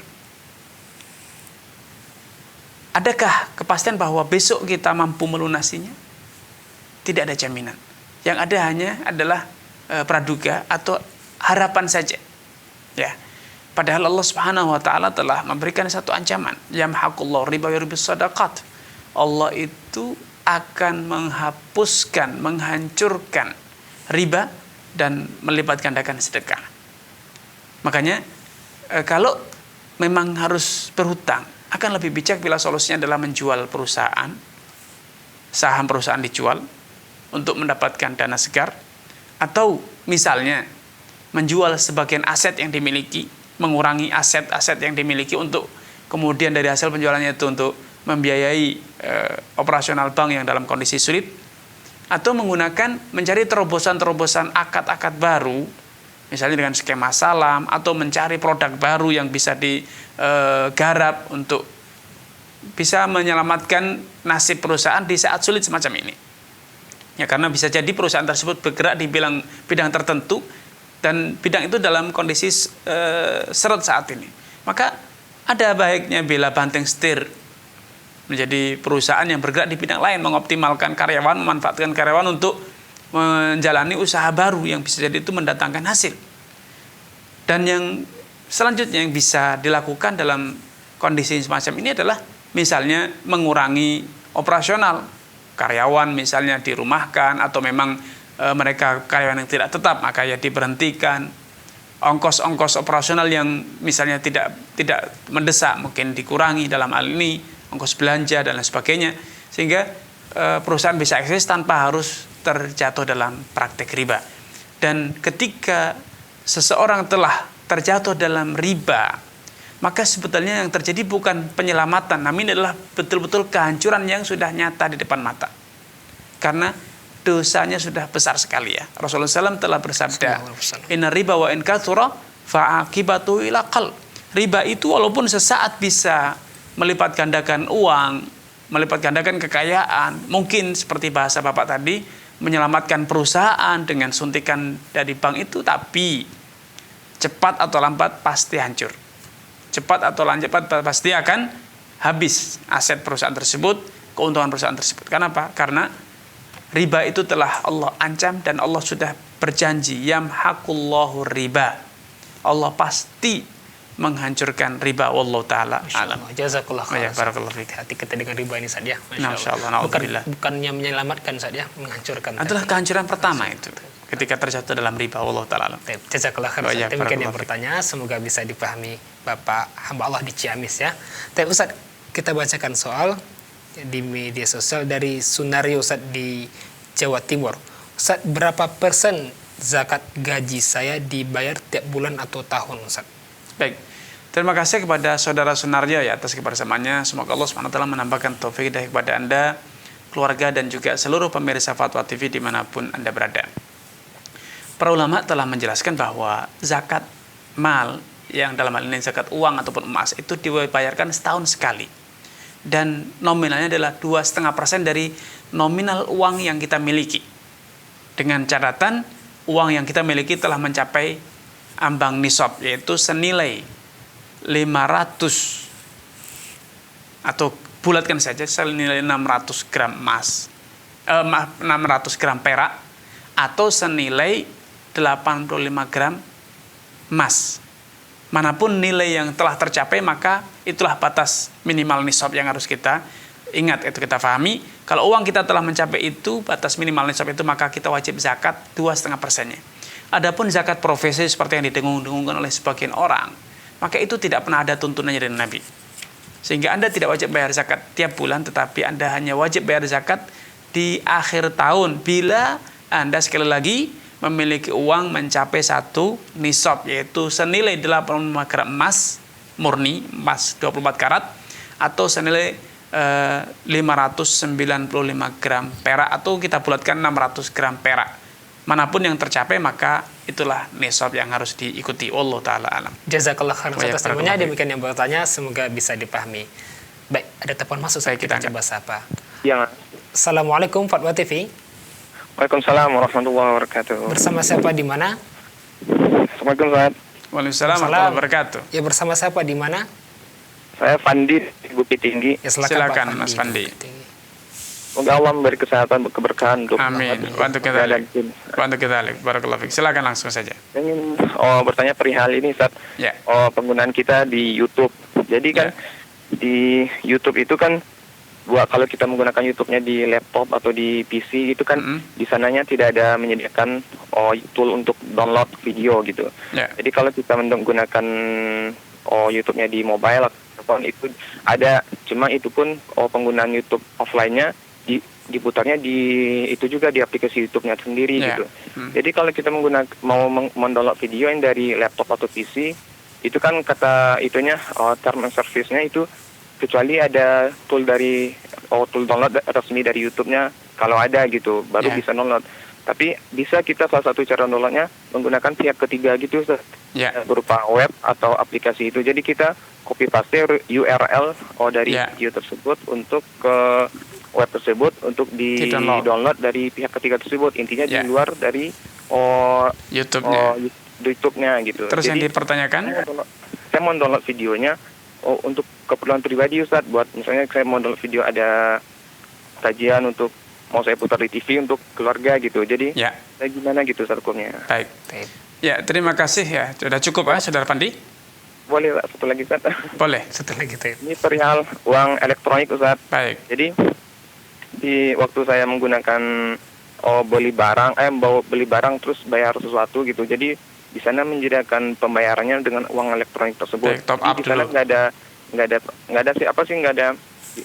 Adakah kepastian bahwa besok kita mampu melunasinya? Tidak ada jaminan. Yang ada hanya adalah praduga atau harapan saja. Ya. Padahal Allah Subhanahu wa taala telah memberikan satu ancaman, yamhaqullahu riba wa yurbis shadaqat. Allah itu akan menghapuskan, menghancurkan riba dan melipat gandakan sedekah. Makanya kalau memang harus berhutang, akan lebih bijak bila solusinya adalah menjual perusahaan, saham perusahaan dijual untuk mendapatkan dana segar, atau misalnya menjual sebagian aset yang dimiliki, mengurangi aset-aset yang dimiliki untuk kemudian dari hasil penjualannya itu untuk membiayai operasional bank yang dalam kondisi sulit, atau menggunakan mencari terobosan-terobosan akad-akad baru, misalnya dengan skema salam, atau mencari produk baru yang bisa digarap untuk bisa menyelamatkan nasib perusahaan di saat sulit semacam ini. Ya, karena bisa jadi perusahaan tersebut bergerak di bidang tertentu dan bidang itu dalam kondisi seret saat ini. Maka ada baiknya bila banting setir menjadi perusahaan yang bergerak di bidang lain, mengoptimalkan karyawan, memanfaatkan karyawan untuk menjalani usaha baru yang bisa jadi itu mendatangkan hasil. Dan yang selanjutnya yang bisa dilakukan dalam kondisi semacam ini adalah misalnya mengurangi operasional karyawan, misalnya dirumahkan, atau memang mereka karyawan yang tidak tetap, maka ya diberhentikan. Ongkos-ongkos operasional yang misalnya tidak mendesak mungkin dikurangi dalam hal ini, ongkos belanja dan lain sebagainya, sehingga perusahaan bisa eksis tanpa harus terjatuh dalam praktek riba. Dan ketika seseorang telah terjatuh dalam riba, maka sebetulnya yang terjadi bukan penyelamatan, namun adalah betul-betul kehancuran yang sudah nyata di depan mata. Karena dosanya sudah besar sekali ya. Rasulullah SAW telah bersabda, "Inna riba wa in katsura fa'aqibatu ila qal." Riba itu walaupun sesaat bisa melipat gandakan uang, melipat gandakan kekayaan, mungkin seperti bahasa Bapak tadi, menyelamatkan perusahaan dengan suntikan dari bank itu, tapi cepat atau lambat pasti hancur. Cepat atau lambat pasti akan habis aset perusahaan tersebut, keuntungan perusahaan tersebut. Kenapa? Karena riba itu telah Allah ancam dan Allah sudah berjanji, yamhaqullahu riba. Allah pasti menghancurkan riba. Wallahu taala alam. Jazakallah khairan. Ya, barakallahu fiik. Hati kita dengan riba ini saja. Masyaallah. Bukannya menyelamatkan saja, menghancurkan. Adalah kehancuran pertama itu ketika terjatuh dalam riba. Wallahu taala alam. Jazakallah khairan. Demikian yang bertanya, semoga bisa dipahami Bapak hamba Allah di Ciamis ya. Tapi Ustaz, kita bacakan soal di media sosial dari Sunario Ustaz di Jawa Timur. Ustaz, berapa persen zakat gaji saya dibayar tiap bulan atau tahun Ustaz? Baik, terima kasih kepada saudara Sunarja ya atas kebersamaannya. Semoga Allah SWT menambahkan taufik hidayah kepada Anda, keluarga dan juga seluruh pemirsa Fatwa TV dimanapun Anda berada. Para ulama telah menjelaskan bahwa zakat mal, yang dalam hal ini zakat uang ataupun emas, itu dibayarkan setahun sekali. Dan nominalnya adalah 2,5% dari nominal uang yang kita miliki. Dengan catatan uang yang kita miliki telah mencapai ambang nisab, yaitu senilai 500, atau bulatkan saja senilai 600 gram emas, 600 gram perak, atau senilai 85 gram emas. Manapun nilai yang telah tercapai, maka itulah batas minimal nisab yang harus kita ingat, itu kita pahami. Kalau uang kita telah mencapai itu, batas minimal nisab itu, maka kita wajib zakat 2,5%-nya. Adapun zakat profesi seperti yang didengung-dengungkan oleh sebagian orang, maka itu tidak pernah ada tuntunannya dari Nabi. Sehingga Anda tidak wajib bayar zakat tiap bulan, tetapi Anda hanya wajib bayar zakat di akhir tahun bila Anda sekali lagi memiliki uang mencapai satu nisab, yaitu senilai 85 gram emas, murni emas 24 karat atau senilai 595 gram perak atau kita bulatkan 600 gram perak. Manapun yang tercapai maka itulah nisab yang harus diikuti. Allah taala alam. Jazakallah khairan atas ilmunya. barakallahu Demikian yang bertanya, semoga bisa dipahami. Baik, ada telepon masuk, saya kita angkat. coba sapa. Ya. Assalamualaikum Fatwa TV. Waalaikumsalam warahmatullahi wabarakatuh. Bersama siapa di mana? Assalamualaikum Ustaz. Waalaikumsalam warahmatullahi wabarakatuh. Ya, bersama siapa di mana? Saya Fandi di Bukit Tinggi. Ya, Silakan, Pak Mas Fandi. Semoga Allah memberi kesehatan, keberkahan untuk Amin. Bantu kita Barakallahu fiik. Silakan langsung saja. Ingin bertanya perihal ini Ustaz. Ya. Penggunaan kita di YouTube. Jadi kan di YouTube itu kan kalau kita menggunakan YouTube-nya di laptop atau di PC itu kan di sananya tidak ada menyediakan tool untuk download video gitu. Ya. Jadi kalau kita menggunakan YouTube-nya di mobile atau itu ada, cuma itu pun penggunaan YouTube offline-nya diputarnya di itu juga di aplikasi YouTube-nya sendiri gitu. Jadi kalau kita mau mendownload video yang dari laptop atau PC itu kan kata itunya term and service-nya itu kecuali ada tool tool download resmi dari YouTube-nya kalau ada gitu baru bisa download. Tapi bisa kita salah satu cara downloadnya menggunakan pihak ketiga gitu berupa web atau aplikasi itu. Jadi kita copy paste URL dari video tersebut untuk ke web tersebut untuk di download dari pihak ketiga tersebut. Intinya di luar dari YouTube-nya gitu. Terus jadi, yang dipertanyakan? Saya mau download videonya untuk keperluan pribadi Ustaz, buat misalnya saya mau download video ada kajian untuk mau saya putar di TV untuk keluarga gitu. Jadi saya gimana gitu Ustaz hukumnya. Baik. Ya, terima kasih ya. Sudah cukup Saudara Pandi? Boleh Pak, satu lagi Ustaz. Boleh. Satu lagi tuh. Ini perihal uang elektronik Ustaz. Baik. Jadi di waktu saya menggunakan beli barang terus bayar sesuatu gitu. Jadi di sana menyediakan pembayarannya dengan uang elektronik tersebut. Baik, top up di sana dulu. nggak ada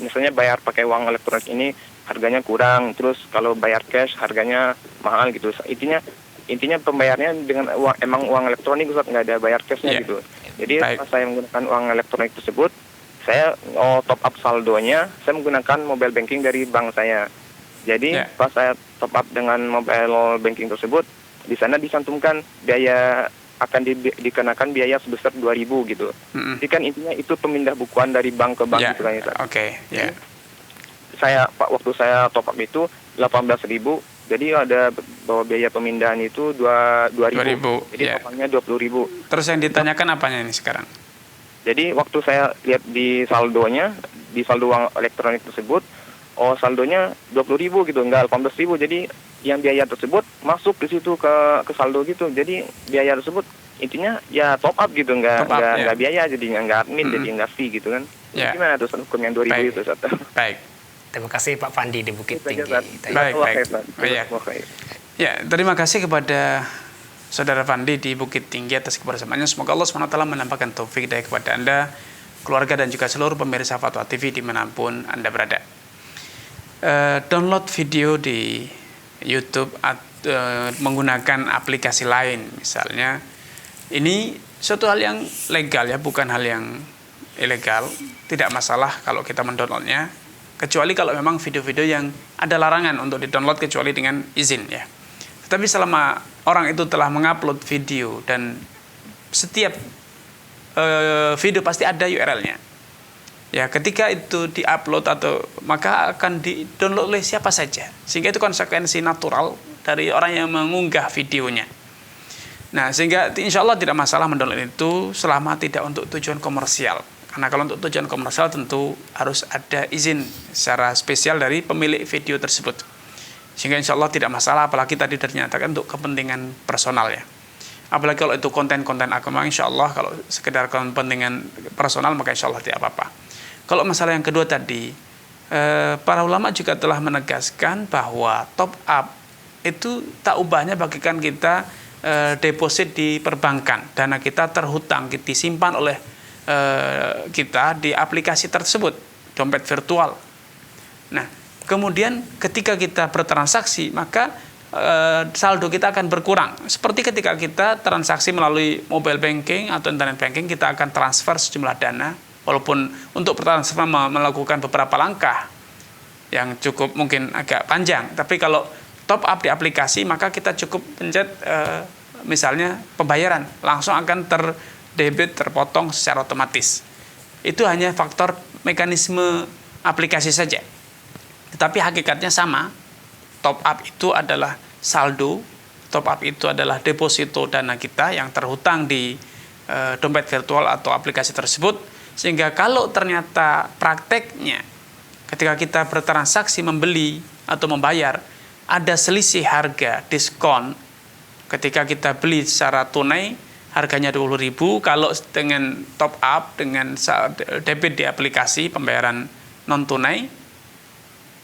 misalnya bayar pakai uang elektronik ini harganya kurang, terus kalau bayar cash harganya mahal gitu. Intinya pembayarannya dengan uang elektronik Ustaz, nggak ada bayar cashnya gitu. Jadi pas saya menggunakan uang elektronik tersebut, saya top up saldonya, saya menggunakan mobile banking dari bank saya. Jadi pas saya top up dengan mobile banking tersebut, di sana disantumkan biaya akan dikenakan biaya sebesar 2.000 gitu. Jadi kan intinya itu pemindah bukuan dari bank ke bank gitu kan ya. Waktu saya top up itu 18.000. Jadi ada bahwa biaya pemindahan itu 2.000. Jadi totalnya 20.000. Terus yang ditanyakan apanya ini sekarang? Jadi waktu saya lihat di saldonya, di saldo uang elektronik tersebut, saldonya 20.000 gitu, enggak 18.000. Jadi yang biaya tersebut masuk ke situ ke saldo gitu. Jadi biaya tersebut intinya ya top up gitu, enggak biaya jadinya, enggak admin jadi enggak fee gitu kan. Gimana tuh hukum yang 2.000 itu Ustaz? Baik. Terima kasih Pak Fandi di Bukit Tinggi. Baik. Ya, terima kasih kepada Saudara Fandi di Bukit Tinggi atas kebersamaannya. Semoga Allah SWT menampakkan taufik hidayah kepada Anda, keluarga dan juga seluruh pemirsa Fatwa TV dimanapun Anda berada. Download video di YouTube menggunakan aplikasi lain misalnya, ini suatu hal yang legal ya, bukan hal yang ilegal. Tidak masalah kalau kita mendownloadnya, kecuali kalau memang video-video yang ada larangan untuk di-download kecuali dengan izin ya. Tetapi selama orang itu telah mengupload video dan setiap video pasti ada URL-nya. Ya, ketika itu di-upload maka akan di-download oleh siapa saja. Sehingga itu konsekuensi natural dari orang yang mengunggah videonya. Nah, sehingga insya Allah tidak masalah mendownload itu selama tidak untuk tujuan komersial. Karena kalau untuk tujuan komersial tentu harus ada izin secara spesial dari pemilik video tersebut. Sehingga insya Allah tidak masalah, apalagi tadi dinyatakan untuk kepentingan personal ya. Apalagi kalau itu konten-konten agama, insya Allah kalau sekedar kepentingan personal maka insya Allah tidak apa-apa. Kalau masalah yang kedua tadi, para ulama juga telah menegaskan bahwa top up itu tak ubahnya bagikan kita deposit di perbankan. Dana kita terhutang, disimpan oleh kita di aplikasi tersebut, dompet virtual. Nah, kemudian ketika kita bertransaksi, maka saldo kita akan berkurang. Seperti ketika kita transaksi melalui mobile banking atau internet banking, kita akan transfer sejumlah dana, walaupun untuk transfer melakukan beberapa langkah yang cukup mungkin agak panjang. Tapi kalau top up di aplikasi, maka kita cukup pencet misalnya pembayaran, langsung akan terdebit, terpotong secara otomatis. Itu hanya faktor mekanisme aplikasi saja. Tetapi hakikatnya sama. Top up itu adalah saldo, top up itu adalah deposito dana kita yang terhutang di dompet virtual atau aplikasi tersebut. Sehingga kalau ternyata prakteknya ketika kita bertransaksi membeli atau membayar ada selisih harga, diskon, ketika kita beli secara tunai harganya 20.000, kalau dengan top up, dengan debit di aplikasi pembayaran non tunai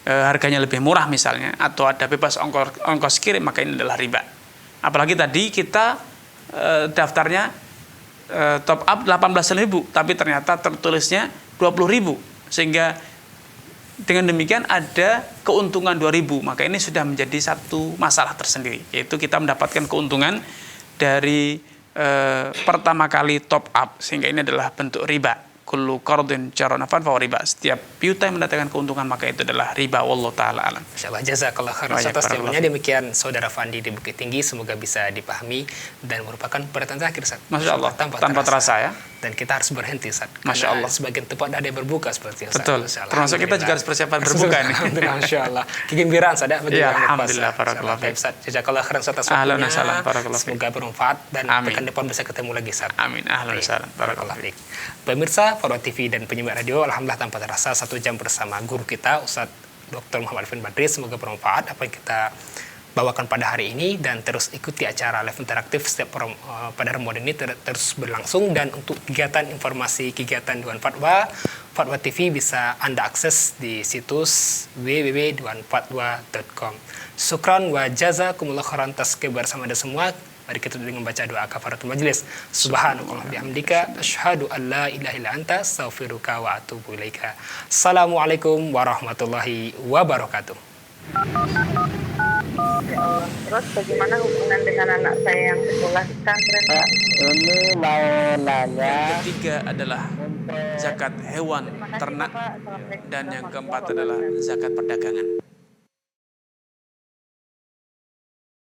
harganya lebih murah misalnya, atau ada bebas ongkos kirim, maka ini adalah riba. Apalagi tadi kita daftarnya top up 18.000, tapi ternyata tertulisnya 20.000, sehingga dengan demikian ada keuntungan 2.000, maka ini sudah menjadi satu masalah tersendiri, yaitu kita mendapatkan keuntungan dari pertama kali top up, sehingga ini adalah bentuk riba. Kullu qardin jarra naf'an fa riba. Setiap piutang yang mendatangkan keuntungan maka itu adalah riba. Wallahu taala alam. Insyaallah, jazakallah khairan atas jawabannya. Demikian saudara Fandi di Bukit Tinggi, semoga bisa dipahami dan merupakan perhatian terakhir, Ustaz. Masya Allah, tanpa terasa ya. Dan kita harus berhenti, Ustaz. Masya Allah. Sebagian tempat ada yang berbuka seperti itu. Betul. Termasuk kita juga harus persiapan berbuka nih. Alhamdulillah, Masya Allah. Kegembiraan Ustaz bagi ya, yang alhamdulillah, barakallah. Baik, Ustaz. Jazakallah khairan atas Ahlan waktunya. wa salam, barakallah. Semoga bermanfaat dan pekan depan bisa ketemu lagi, Ustaz. Amin. Ahlan wa salam, barakallah. Pemirsa Farwa TV dan penyimak radio, alhamdulillah tanpa terasa 1 jam bersama guru kita Ustaz Dr. Muhammad Arifin Badri. Semoga bermanfaat apa yang kita bawakan pada hari ini, dan terus ikuti acara live interaktif setiap pada Ramadan ini terus berlangsung. Dan untuk kegiatan informasi kegiatan Dewan Fatwa, Fatwa TV bisa Anda akses di situs www.dewanfatwa.com. Syukran wa jazakumullah khairan atas bersama Anda semua. Mari kita dengan membaca doa kafaratul majlis. Subhanallah bihamdika asyhadu an la ilaha illa anta astaghfiruka wa atubu ilaika. Assalamualaikum warahmatullahi wabarakatuh. Ya Allah. Terus bagaimana hubungan dengan anak saya yang sekolah di pesantren? Ini mau nanya. Yang ketiga adalah zakat hewan ternak, dan yang keempat adalah zakat perdagangan.